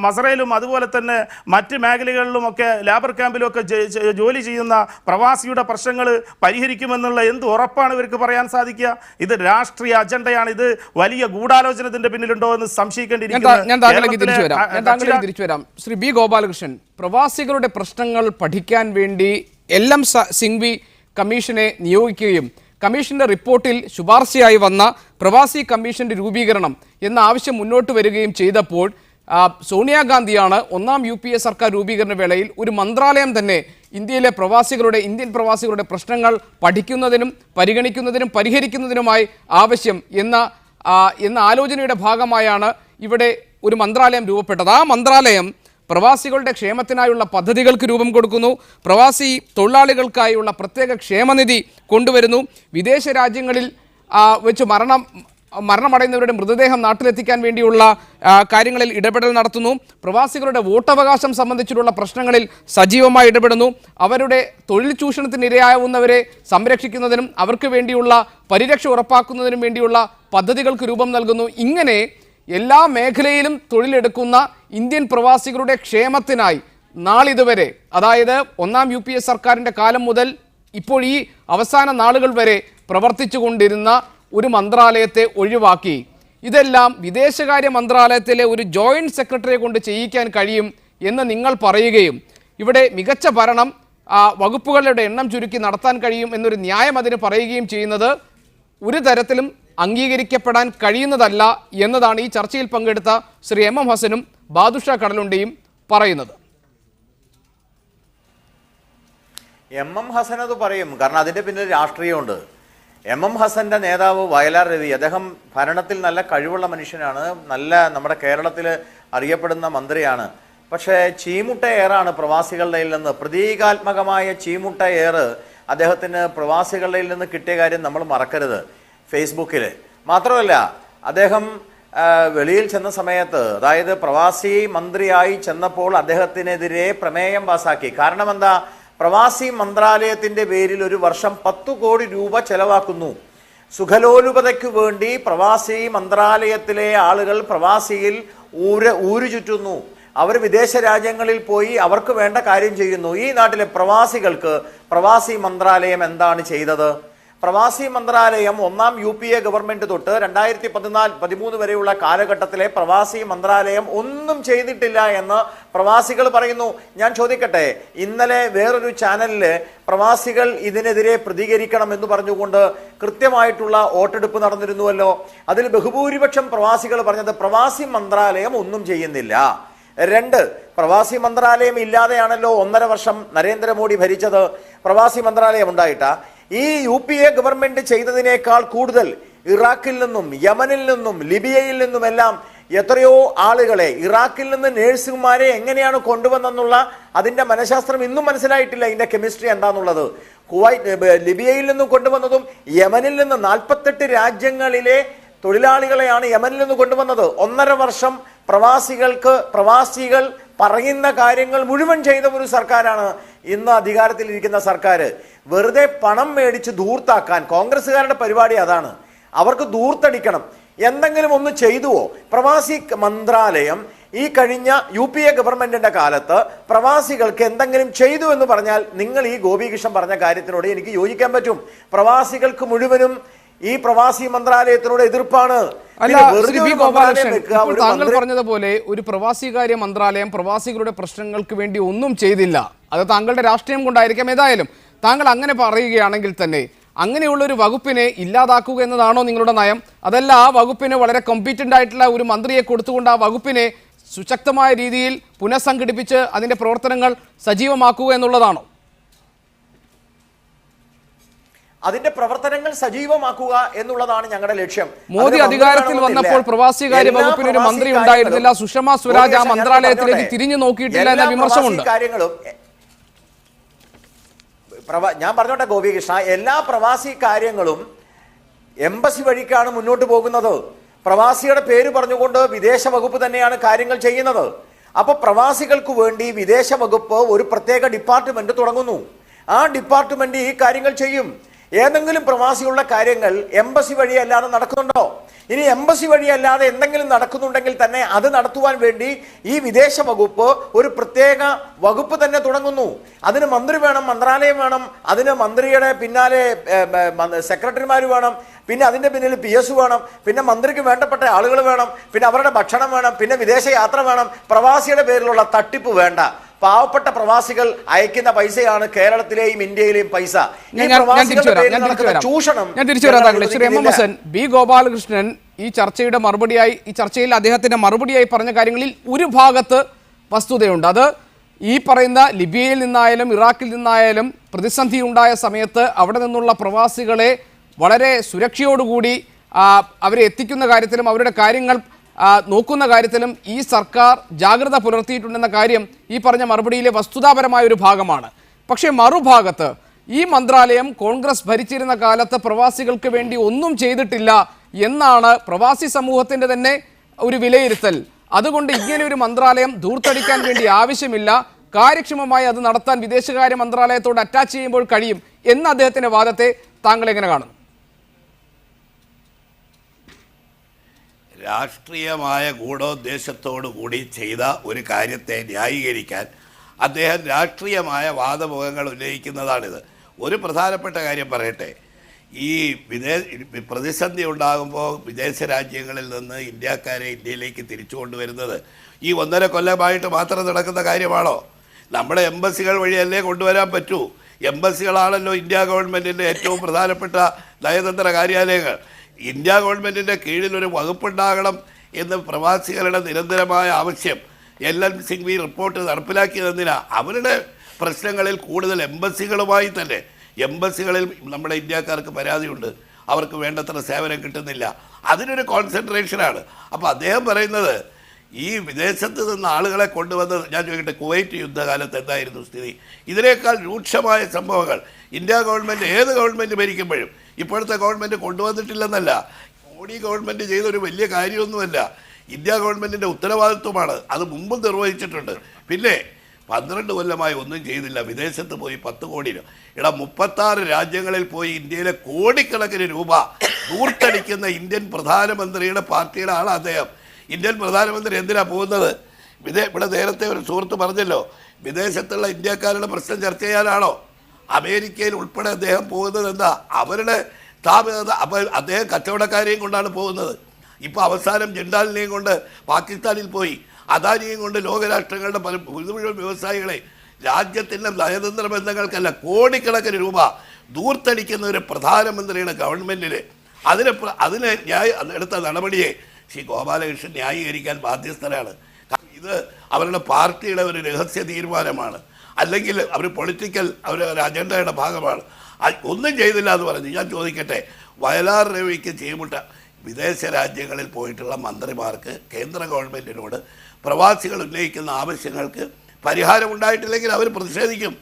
മസറയിലും അതുപോലെ തന്നെ മറ്റ് മേഖലകളിലുമൊക്കെ ലേബർ ക്യാമ്പിലുമൊക്കെ ജോലി ചെയ്യുന്ന പ്രവാസിയുടെ പ്രശ്നങ്ങൾ പരിഹരിക്കുമെന്നുള്ള എന്ത് ഉറപ്പാണ് ഇവർക്ക് പറയാൻ സാധിക്കുക? ഇത് രാഷ്ട്രീയ അജണ്ടയാണ്. ഇത് വലിയ ഗൂഢാലോചനത്തിന്റെ പിന്നിലുണ്ടോ എന്ന് സംശയിക്കേണ്ടിയിരിക്കുന്നു. ഞാൻ താങ്കളിലേക്ക് തിരിച്ചു വരാം. ശ്രീ ബി ഗോപാലകൃഷ്ണൻ, പ്രവാസികളുടെ പ്രശ്നങ്ങൾ പഠിക്കാൻ വേണ്ടി LM സിംഗ്വി കമ്മീഷനെ നിയോഗിക്കുകയും കമ്മീഷന്റെ റിപ്പോർട്ടിൽ ശുപാർശയായി വന്ന പ്രവാസി കമ്മീഷന്റെ രൂപീകരണം എന്ന ആവശ്യം മുന്നോട്ട് വരികയും ചെയ്തപ്പോൾ സോണിയാഗാന്ധിയാണ് 1ാം UPA സർക്കാർ രൂപീകരണ വേളയിൽ ഒരു മന്ത്രാലയം തന്നെ ഇന്ത്യൻ പ്രവാസികളുടെ പ്രശ്നങ്ങൾ പഠിക്കുന്നതിനും പരിഗണിക്കുന്നതിനും പരിഹരിക്കുന്നതിനുമായി ആവശ്യം എന്ന ആലോചനയുടെ ഭാഗമായാണ് ഇവിടെ ഒരു മന്ത്രാലയം രൂപപ്പെട്ടത്. ആ മന്ത്രാലയം പ്രവാസികളുടെ ക്ഷേമത്തിനായുള്ള പദ്ധതികൾക്ക് രൂപം കൊടുക്കുന്നു, പ്രവാസി തൊഴിലാളികൾക്കായുള്ള പ്രത്യേക ക്ഷേമനിധി കൊണ്ടുവരുന്നു, വിദേശ രാജ്യങ്ങളിൽ വെച്ച് മരണമടയുന്നവരുടെ മൃതദേഹം നാട്ടിലെത്തിക്കാൻ വേണ്ടിയുള്ള കാര്യങ്ങളിൽ ഇടപെടൽ നടത്തുന്നു, പ്രവാസികളുടെ വോട്ടവകാശം സംബന്ധിച്ചിട്ടുള്ള പ്രശ്നങ്ങളിൽ സജീവമായി ഇടപെടുന്നു, അവരുടെ തൊഴിൽ ചൂഷണത്തിന് ഇരയാവുന്നവരെ സംരക്ഷിക്കുന്നതിനും അവർക്ക് വേണ്ടിയുള്ള പരിരക്ഷ ഉറപ്പാക്കുന്നതിനും വേണ്ടിയുള്ള പദ്ധതികൾക്ക് രൂപം നൽകുന്നു. ഇങ്ങനെ എല്ലാ മേഖലയിലും തൊഴിലെടുക്കുന്ന ഇന്ത്യൻ പ്രവാസികളുടെ ക്ഷേമത്തിനായി നാളിതുവരെ, അതായത് 1ാം UPA സർക്കാരിൻ്റെ കാലം മുതൽ ഇപ്പോൾ ഈ അവസാന നാളുകൾ വരെ പ്രവർത്തിച്ചു കൊണ്ടിരുന്ന ഒരു മന്ത്രാലയത്തെ ഒഴിവാക്കി ഇതെല്ലാം വിദേശകാര്യ മന്ത്രാലയത്തിലെ ഒരു ജോയിൻറ്റ് സെക്രട്ടറിയെ കൊണ്ട് ചെയ്യിക്കാൻ കഴിയും എന്ന് നിങ്ങൾ പറയുകയും ഇവിടെ മികച്ച ഭരണം വകുപ്പുകളുടെ എണ്ണം ചുരുക്കി നടത്താൻ കഴിയും എന്നൊരു ന്യായം അതിന് പറയുകയും ചെയ്യുന്നത് ഒരു തരത്തിലും അംഗീകരിക്കപ്പെടാൻ കഴിയുന്നതല്ല എന്നതാണ് ഈ ചർച്ചയിൽ പങ്കെടുത്ത ശ്രീ MM ഹസനും ബാദുഷ കടലുണ്ടിയും പറയുന്നത്. MM ഹസൻ അത് പറയും, കാരണം അതിൻ്റെ പിന്നിൽ രാഷ്ട്രീയമുണ്ട്. MM ഹസൻ്റെ നേതാവ് വയലാർ രവി, അദ്ദേഹം ഭരണത്തിൽ നല്ല കഴിവുള്ള മനുഷ്യനാണ്, നമ്മുടെ കേരളത്തിൽ അറിയപ്പെടുന്ന മന്ത്രിയാണ്. പക്ഷേ ചീമുട്ട ഏറാണ് പ്രവാസികളുടെ നിന്ന്, പ്രതീകാത്മകമായ ചീമുട്ട ഏറ് അദ്ദേഹത്തിന് പ്രവാസികളിൽ നിന്ന് കിട്ടിയ കാര്യം നമ്മൾ മറക്കരുത്. ഫേസ്ബുക്കിൽ മാത്രമല്ല, അദ്ദേഹം വെളിയിൽ ചെന്ന സമയത്ത്, അതായത് പ്രവാസി മന്ത്രിയായി ചെന്നപ്പോൾ അദ്ദേഹത്തിനെതിരെ പ്രമേയം പാസാക്കി. കാരണം എന്താ? പ്രവാസി മന്ത്രാലയത്തിന്റെ പേരിൽ ഒരു വർഷം 10 കോടി രൂപ ചെലവാക്കുന്നു. സുഖലോലുപതയ്ക്കു വേണ്ടി പ്രവാസി മന്ത്രാലയത്തിലെ ആളുകൾ പ്രവാസിയിൽ ഊരു ചുറ്റുന്നു. അവർ വിദേശ രാജ്യങ്ങളിൽ പോയി അവർക്ക് വേണ്ട കാര്യം ചെയ്യുന്നു. ഈ നാട്ടിലെ പ്രവാസികൾക്ക് പ്രവാസി മന്ത്രാലയം എന്താണ് ചെയ്തത്? പ്രവാസി മന്ത്രാലയം 1ാം UPA ഗവൺമെന്റ് തൊട്ട് 2013 വരെയുള്ള കാലഘട്ടത്തിലെ പ്രവാസി മന്ത്രാലയം ഒന്നും ചെയ്തിട്ടില്ല എന്ന് പ്രവാസികൾ പറയുന്നു. ഞാൻ ചോദിക്കട്ടെ, ഇന്നലെ വേറൊരു ചാനലില് പ്രവാസികൾ ഇതിനെതിരെ പ്രതികരിക്കണം എന്ന് പറഞ്ഞുകൊണ്ട് കൃത്യമായിട്ടുള്ള വോട്ടെടുപ്പ് നടന്നിരുന്നുവല്ലോ. അതിൽ ബഹുഭൂരിപക്ഷം പ്രവാസികൾ പറഞ്ഞത് പ്രവാസി മന്ത്രാലയം ഒന്നും ചെയ്യുന്നില്ല. 2, പ്രവാസി മന്ത്രാലയം ഇല്ലാതെയാണല്ലോ 1.5 വർഷം നരേന്ദ്രമോദി ഭരിച്ചത്. പ്രവാസി മന്ത്രാലയം ഉണ്ടായിട്ടാ ഈ UPA ഗവൺമെന്റ് ചെയ്തതിനേക്കാൾ കൂടുതൽ ഇറാഖിൽ നിന്നും യമനിൽ നിന്നും ലിബിയയിൽ നിന്നുമെല്ലാം എത്രയോ ആളുകളെ, ഇറാഖിൽ നിന്ന് നേഴ്സുമാരെ എങ്ങനെയാണ് കൊണ്ടുവന്നെന്നുള്ള അതിന്റെ മനഃശാസ്ത്രം ഇന്നും മനസ്സിലായിട്ടില്ല. ഇതിന്റെ കെമിസ്ട്രി എന്താന്നുള്ളത്. ലിബിയയിൽ നിന്നും കൊണ്ടുവന്നതും യമനിൽ നിന്ന് 48 രാജ്യങ്ങളിലെ തൊഴിലാളികളെയാണ് യമനിൽ നിന്ന് കൊണ്ടുവന്നത്. 1.5 വർഷം പ്രവാസികൾ പറയുന്ന കാര്യങ്ങൾ മുഴുവൻ ചെയ്ത ഒരു സർക്കാരാണ് ഇന്ന് അധികാരത്തിലിരിക്കുന്ന സർക്കാർ. വെറുതെ പണം മേടിച്ച് ധൂർത്താക്കാൻ കോൺഗ്രസ്സുകാരുടെ പരിപാടി അതാണ്. അവർക്ക് ധൂർത്തടിക്കണം. എന്തെങ്കിലും ഒന്ന് ചെയ്തുവോ? പ്രവാസി മന്ത്രാലയം ഈ കഴിഞ്ഞ UPA ഗവൺമെന്റിന്റെ കാലത്ത് പ്രവാസികൾക്ക് എന്തെങ്കിലും ചെയ്തു എന്ന് പറഞ്ഞാൽ നിങ്ങൾ ഈ ഗോപികൃഷ്ണൻ പറഞ്ഞ കാര്യത്തിനോട് എനിക്ക് യോജിക്കാൻ പറ്റും. പ്രവാസികൾക്ക് മുഴുവനും ഈ പ്രവാസി മന്ത്രാലയത്തിനോട് എതിർപ്പാണ്. താങ്കൾ പറഞ്ഞതുപോലെ ഒരു പ്രവാസികാര്യ മന്ത്രാലയം പ്രവാസികളുടെ പ്രശ്നങ്ങൾക്ക് വേണ്ടി ഒന്നും ചെയ്തില്ല. അത് താങ്കളുടെ രാഷ്ട്രീയം കൊണ്ടായിരിക്കാം. ഏതായാലും താങ്കൾ അങ്ങനെ പറയുകയാണെങ്കിൽ തന്നെ അങ്ങനെയുള്ള ഒരു വകുപ്പിനെ ഇല്ലാതാക്കുക എന്നതാണോ നിങ്ങളുടെ നയം? അതല്ല ആ വകുപ്പിന് വളരെ കോമ്പീറ്റന്റ് ആയിട്ടുള്ള ഒരു മന്ത്രിയെ കൊടുത്തുകൊണ്ട് ആ വകുപ്പിനെ സുശക്തമായ രീതിയിൽ പുനഃസംഘടിപ്പിച്ച് അതിന്റെ പ്രവർത്തനങ്ങൾ സജീവമാക്കുക എന്നുള്ളതാണോ? അതിന്റെ പ്രവർത്തനങ്ങൾ സജീവമാക്കുക എന്നുള്ളതാണ് ഞങ്ങളുടെ ലക്ഷ്യം. മോദി അധികാരത്തിൽ വന്നപ്പോൾ പ്രവാസികാര്യ വകുപ്പിന് ഒരു മന്ത്രി ഉണ്ടായിരുന്നില്ല. സുഷമ സ്വരാജ് ആ മന്ത്രാലയത്തിലേക്ക് തിരിഞ്ഞു നോക്കിയിട്ടില്ല എന്ന വിമർശനമുണ്ട്. ഞാൻ പറഞ്ഞോട്ടെ ഗോപികൃഷ്ണ, എല്ലാ പ്രവാസി കാര്യങ്ങളും എംബസി വഴിക്കാണ് മുന്നോട്ട് പോകുന്നത്. പ്രവാസിയുടെ പേര് പറഞ്ഞുകൊണ്ട് വിദേശ വകുപ്പ് തന്നെയാണ് കാര്യങ്ങൾ ചെയ്യുന്നത്. അപ്പൊ പ്രവാസികൾക്ക് വേണ്ടി വിദേശ വകുപ്പ് ഒരു പ്രത്യേക ഡിപ്പാർട്ട്മെന്റ് തുടങ്ങുന്നു. ആ ഡിപ്പാർട്ട്മെന്റ് ഈ കാര്യങ്ങൾ ചെയ്യും. ഏതെങ്കിലും പ്രവാസികളുടെ കാര്യങ്ങൾ എംബസി വഴി അല്ലാതെ നടക്കുന്നുണ്ടോ? ഇനി എംബസി വഴി അല്ലാതെ എന്തെങ്കിലും നടക്കുന്നുണ്ടെങ്കിൽ തന്നെ അത് നടത്തുവാൻ വേണ്ടി ഈ വിദേശ വകുപ്പ് ഒരു പ്രത്യേക വകുപ്പ് തന്നെ തുടങ്ങുന്നു. അതിന് മന്ത്രി വേണം, മന്ത്രാലയം വേണം, അതിന് മന്ത്രിയുടെ പിന്നാലെ സെക്രട്ടറിമാർ വേണം, പിന്നെ അതിന്റെ പിന്നിൽ PS വേണം, പിന്നെ മന്ത്രിക്ക് വേണ്ടപ്പെട്ട ആളുകൾ വേണം, പിന്നെ അവരുടെ ഭക്ഷണം വേണം, പിന്നെ വിദേശ യാത്ര വേണം. പ്രവാസിയുടെ പേരിലുള്ള തട്ടിപ്പ് വേണ്ട. പാവപ്പെട്ട പ്രവാസികൾ അയക്കുന്ന പൈസയാണ് കേരളത്തിലെയും ഇന്ത്യയിലെയും പൈസ. ചൂഷണം. ഞാൻ തിരിച്ചു വരാം. ശ്രീ MM ഹസൻ, B ഗോപാലകൃഷ്ണൻ ഈ ചർച്ചയിൽ അദ്ദേഹത്തിന്റെ മറുപടിയായി പറഞ്ഞ കാര്യങ്ങളിൽ ഒരു ഭാഗത്ത് വസ്തുതയുണ്ട്. അത് ഈ പറയുന്ന ലിബിയയിൽ നിന്നായാലും ഇറാഖിൽ നിന്നായാലും പ്രതിസന്ധി ഉണ്ടായ സമയത്ത് അവിടെ നിന്നുള്ള പ്രവാസികളെ വളരെ സുരക്ഷയോടുകൂടി അവരെ എത്തിക്കുന്ന കാര്യത്തിലും അവരുടെ കാര്യങ്ങൾ നോക്കുന്ന കാര്യത്തിലും ഈ സർക്കാർ ജാഗ്രത പുലർത്തിയിട്ടുണ്ടെന്ന കാര്യം ഈ പറഞ്ഞ മറുപടിയിലെ വസ്തുതാപരമായ ഒരു ഭാഗമാണ്. പക്ഷേ മറുഭാഗത്ത് ഈ മന്ത്രാലയം കോൺഗ്രസ് ഭരിച്ചിരുന്ന കാലത്ത് പ്രവാസികൾക്ക് വേണ്ടി ഒന്നും ചെയ്തിട്ടില്ല എന്നാണ് പ്രവാസി സമൂഹത്തിന്റെ തന്നെ ഒരു വിലയിരുത്തൽ. അതുകൊണ്ട് ഇങ്ങനെ ഒരു മന്ത്രാലയം ധൂർത്തടിക്കാൻ വേണ്ടി ആവശ്യമില്ല, കാര്യക്ഷമമായി അത് നടത്താൻ വിദേശകാര്യ മന്ത്രാലയത്തോട് അറ്റാച്ച് ചെയ്യുമ്പോൾ കഴിയും എന്ന അദ്ദേഹത്തിന്റെ വാദത്തെ താങ്കൾ എങ്ങനെ കാണുന്നു? രാഷ്ട്രീയമായ ഗൂഢോദ്ദേശത്തോടു കൂടി ചെയ്ത ഒരു കാര്യത്തെ ന്യായീകരിക്കാൻ അദ്ദേഹം രാഷ്ട്രീയമായ വാദമുഖങ്ങൾ ഉന്നയിക്കുന്നതാണിത്. ഒരു പ്രധാനപ്പെട്ട കാര്യം പറയട്ടെ, ഈ പ്രതിസന്ധി ഉണ്ടാകുമ്പോൾ വിദേശ രാജ്യങ്ങളിൽ നിന്ന് ഇന്ത്യക്കാരെ ഇന്ത്യയിലേക്ക് തിരിച്ചു കൊണ്ടുവരുന്നത് ഈ 1.5 കൊല്ലമായിട്ട് മാത്രം നടക്കുന്ന കാര്യമാണോ? നമ്മുടെ എംബസികൾ വഴിയല്ലേ കൊണ്ടുവരാൻ പറ്റൂ. എംബസികളാണല്ലോ ഇന്ത്യ ഗവൺമെൻറ്റിൻ്റെ ഏറ്റവും പ്രധാനപ്പെട്ട നയതന്ത്ര കാര്യാലയങ്ങൾ. ഇന്ത്യ ഗവൺമെൻറ്റിൻ്റെ കീഴിൽ ഒരു വകുപ്പുണ്ടാകണം എന്ന് പ്രവാസികളുടെ നിരന്തരമായ ആവശ്യം LN സിംഗ്വി റിപ്പോർട്ട് നടപ്പിലാക്കിയതെന്തിനാ? അവരുടെ പ്രശ്നങ്ങളിൽ കൂടുതൽ എംബസികളുമായി തന്നെ, എംബസികളിൽ നമ്മുടെ ഇന്ത്യക്കാർക്ക് പരാതിയുണ്ട്, അവർക്ക് വേണ്ടത്ര സേവനം കിട്ടുന്നില്ല, അതിനൊരു കോൺസെൻട്രേഷനാണ്. അപ്പോൾ അദ്ദേഹം പറയുന്നത് ഈ വിദേശത്ത് നിന്ന് ആളുകളെ കൊണ്ടുവന്ന് ഞാൻ ചോദിക്കട്ടെ, കുവൈറ്റ് യുദ്ധകാലത്ത് എന്തായിരുന്നു സ്ഥിതി? ഇതിനേക്കാൾ രൂക്ഷമായ സംഭവങ്ങൾ ഇന്ത്യ ഗവൺമെൻറ്, ഏത് ഗവൺമെൻറ് ഭരിക്കുമ്പോഴും ഇപ്പോഴത്തെ ഗവൺമെൻറ് കൊണ്ടുവന്നിട്ടില്ലെന്നല്ല. മോഡി ഗവൺമെൻറ് ചെയ്തൊരു വലിയ കാര്യമൊന്നുമല്ല, ഇന്ത്യ ഗവൺമെൻറ്റിൻ്റെ ഉത്തരവാദിത്വമാണ്. അത് മുമ്പും നിർവഹിച്ചിട്ടുണ്ട്. പിന്നെ 12 കൊല്ലമായി ഒന്നും ചെയ്തില്ല. വിദേശത്ത് പോയി 10 കോടി രൂപ, 36 രാജ്യങ്ങളിൽ പോയി ഇന്ത്യയിലെ കോടിക്കണക്കിന് രൂപ ദൂർത്തടിക്കുന്ന ഇന്ത്യൻ പ്രധാനമന്ത്രിയുടെ പാർട്ടിയുടെ ആളാണ് അദ്ദേഹം. ഇന്ത്യൻ പ്രധാനമന്ത്രി എന്തിനാണ് പോകുന്നത്? ഇവിടെ നേരത്തെ ഒരു സുഹൃത്ത് പറഞ്ഞല്ലോ, വിദേശത്തുള്ള ഇന്ത്യക്കാരുടെ പ്രശ്നം ചർച്ച ചെയ്യാനാണോ? അമേരിക്കയിൽ ഉൾപ്പെടെ അദ്ദേഹം പോകുന്നത് എന്താ? അവരുടെ സ്ഥാപിത. അപ്പോൾ അദ്ദേഹം കച്ചവടക്കാരെയും കൊണ്ടാണ് പോകുന്നത്. ഇപ്പോൾ അവസാനം ജിണ്ടാലിനെയും കൊണ്ട് പാകിസ്ഥാനിൽ പോയി, അദാനിയെയും കൊണ്ട് ലോകരാഷ്ട്രങ്ങളുടെ മുഴുവൻ വ്യവസായികളെ രാജ്യത്തിൻ്റെ നയതന്ത്ര ബന്ധങ്ങൾക്കല്ല കോടിക്കണക്കിന് രൂപ ദൂർത്തടിക്കുന്ന ഒരു പ്രധാനമന്ത്രിയുടെ ഗവൺമെൻറ്റിന് അതിന് എടുത്ത നടപടിയെ ശ്രീ ഗോപാലകൃഷ്ണൻ ന്യായീകരിക്കാൻ ബാധ്യസ്ഥരാണ്. ഇത് അവരുടെ പാർട്ടിയുടെ ഒരു രഹസ്യ തീരുമാനമാണ്, അല്ലെങ്കിൽ അവർ പൊളിറ്റിക്കൽ അവരുടെ അജണ്ടയുടെ ഭാഗമാണ്. ഒന്നും ചെയ്തില്ല എന്ന് പറഞ്ഞു. ഞാൻ ചോദിക്കട്ടെ, വയലാർ രവിക്ക് ചെയ്യപ്പെട്ട വിദേശ രാജ്യങ്ങളിൽ പോയിട്ടുള്ള മന്ത്രിമാർക്ക് കേന്ദ്ര ഗവൺമെൻറ്റിനോട് പ്രവാസികൾ ഉന്നയിക്കുന്ന ആവശ്യങ്ങൾക്ക് പരിഹാരം ഉണ്ടായിട്ടില്ലെങ്കിൽ അവർ പ്രതിഷേധിക്കും.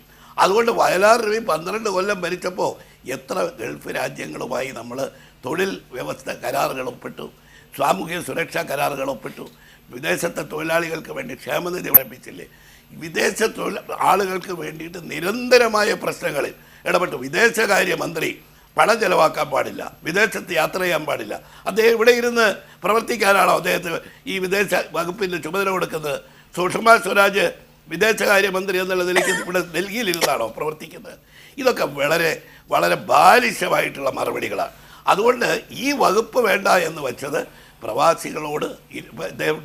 അതുകൊണ്ട് വയലാർ രവി 12 കൊല്ലം ഭരിച്ചപ്പോൾ എത്ര ഗൾഫ് രാജ്യങ്ങളുമായി നമ്മൾ തൊഴിൽ വ്യവസ്ഥ കരാറുകൾ ഒപ്പിട്ടു, സാമൂഹ്യ സുരക്ഷാ കരാറുകൾ ഒപ്പിട്ടു, വിദേശത്തെ തൊഴിലാളികൾക്ക് വേണ്ടി ക്ഷേമനിധി ആരംഭിച്ചില്ലേ? വിദേശ ആളുകൾക്ക് വേണ്ടിയിട്ട് നിരന്തരമായ പ്രശ്നങ്ങളിൽ ഇടപെട്ടു. വിദേശകാര്യമന്ത്രി പണം ചെലവാക്കാൻ പാടില്ല, വിദേശത്ത് യാത്ര ചെയ്യാൻ പാടില്ല. അദ്ദേഹം ഇവിടെ ഇരുന്ന് പ്രവർത്തിക്കാനാണോ അദ്ദേഹത്തിന് ഈ വിദേശ വകുപ്പിൻ്റെ ചുമതല കൊടുക്കുന്നത്? സുഷമ സ്വരാജ് വിദേശകാര്യമന്ത്രി എന്നുള്ള നിലയ്ക്ക് ഇവിടെ ഡൽഹിയിലിരുന്നാണോ പ്രവർത്തിക്കുന്നത്? ഇതൊക്കെ വളരെ വളരെ ബാലിശമായിട്ടുള്ള മറുപടികളാണ്. അതുകൊണ്ട് ഈ വകുപ്പ് വേണ്ട എന്ന് വെച്ചത് പ്രവാസികളോട്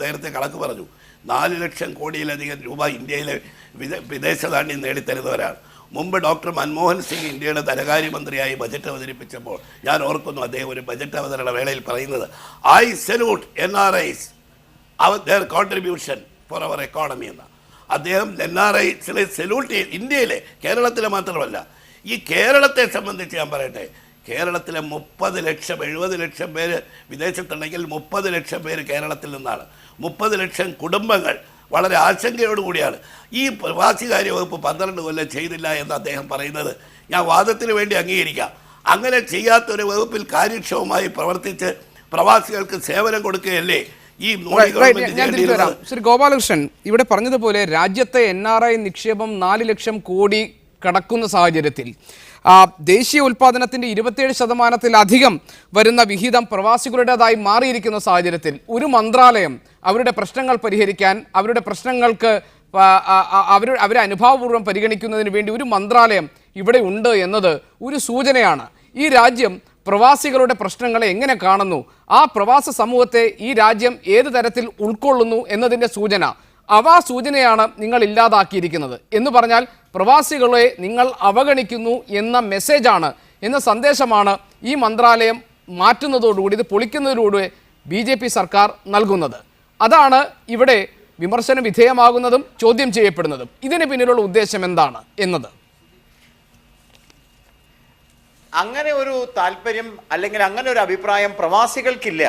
നേരത്തെ കണക്ക് പറഞ്ഞു, 4 ലക്ഷം കോടിയിലധികം രൂപ ഇന്ത്യയിലെ വിദേശനാണ്യം നേടിത്തരുന്നവരാണ്. മുമ്പ് ഡോക്ടർ മൻമോഹൻ സിംഗ് ഇന്ത്യയുടെ ധനകാര്യമന്ത്രിയായി ബജറ്റ് അവതരിപ്പിച്ചപ്പോൾ ഞാൻ ഓർക്കുന്നു അദ്ദേഹം ഒരു ബജറ്റ് അവതരണ വേളയിൽ പറയുന്നത്, I salute NRIs their contribution for our economy എന്ന. അദ്ദേഹം NRIസിലെ സല്യൂട്ട് ചെയ്ത് ഇന്ത്യയിലെ, കേരളത്തിലെ മാത്രമല്ല, ഈ കേരളത്തെ സംബന്ധിച്ച് ഞാൻ പറയട്ടെ, കേരളത്തിലെ 30 ലക്ഷം 70 ലക്ഷം പേര് വിദേശത്തുണ്ടെങ്കിൽ 30 ലക്ഷം പേര് കേരളത്തിൽ നിന്നാണ്. 30 ലക്ഷം കുടുംബങ്ങൾ വളരെ ആശങ്കയോടുകൂടിയാണ്. ഈ പ്രവാസികാര്യ വകുപ്പ് 12 കൊല്ലം ചെയ്തില്ല എന്ന് അദ്ദേഹം പറയുന്നത് ഞാൻ വാദത്തിന് വേണ്ടി അംഗീകരിക്കാം. അങ്ങനെ ചെയ്യാത്തൊരു വകുപ്പിൽ കാര്യക്ഷമമായി പ്രവർത്തിച്ച് പ്രവാസികൾക്ക് സേവനം കൊടുക്കുകയല്ലേ ഈ മോഡി ഗവൺമെന്റ്. ശ്രീ ഗോപാലകൃഷ്ണൻ ഇവിടെ പറഞ്ഞതുപോലെ രാജ്യത്തെ NRI നിക്ഷേപം 4 ലക്ഷം കോടി കടക്കുന്ന സാഹചര്യത്തിൽ ദേശീയ ഉൽപ്പാദനത്തിൻ്റെ 27% വരുന്ന വിഹിതം പ്രവാസികളുടേതായി മാറിയിരിക്കുന്ന സാഹചര്യത്തിൽ ഒരു മന്ത്രാലയം അവരുടെ പ്രശ്നങ്ങൾ പരിഹരിക്കാൻ, അവരുടെ പ്രശ്നങ്ങൾക്ക് അവരെ അനുഭാവപൂർവ്വം പരിഗണിക്കുന്നതിന് വേണ്ടി ഒരു മന്ത്രാലയം ഇവിടെ ഉണ്ട് എന്നത് ഒരു സൂചനയാണ്. ഈ രാജ്യം പ്രവാസികളുടെ പ്രശ്നങ്ങളെ എങ്ങനെ കാണുന്നു, ആ പ്രവാസ സമൂഹത്തെ ഈ രാജ്യം ഏത് തരത്തിൽ ഉൾക്കൊള്ളുന്നു എന്നതിൻ്റെ സൂചന. ആ സൂചനയാണ് നിങ്ങൾ ഇല്ലാതാക്കിയിരിക്കുന്നത്. എന്ന് പറഞ്ഞാൽ പ്രവാസികളെ നിങ്ങൾ അവഗണിക്കുന്നു എന്ന മെസ്സേജാണ്, എന്ന സന്ദേശമാണ് ഈ മന്ത്രാലയം മാറ്റുന്നതോടുകൂടി, ഇത് പൊളിക്കുന്നതിലൂടെ BJP സർക്കാർ നൽകുന്നത്. അതാണ് ഇവിടെ വിമർശന വിധേയമാകുന്നതും ചോദ്യം ചെയ്യപ്പെടുന്നതും. ഇതിന് പിന്നിലുള്ള ഉദ്ദേശം എന്താണ് എന്നത്. അങ്ങനെ ഒരു താല്പര്യം അല്ലെങ്കിൽ അങ്ങനെ ഒരു അഭിപ്രായം പ്രവാസികൾക്കില്ല.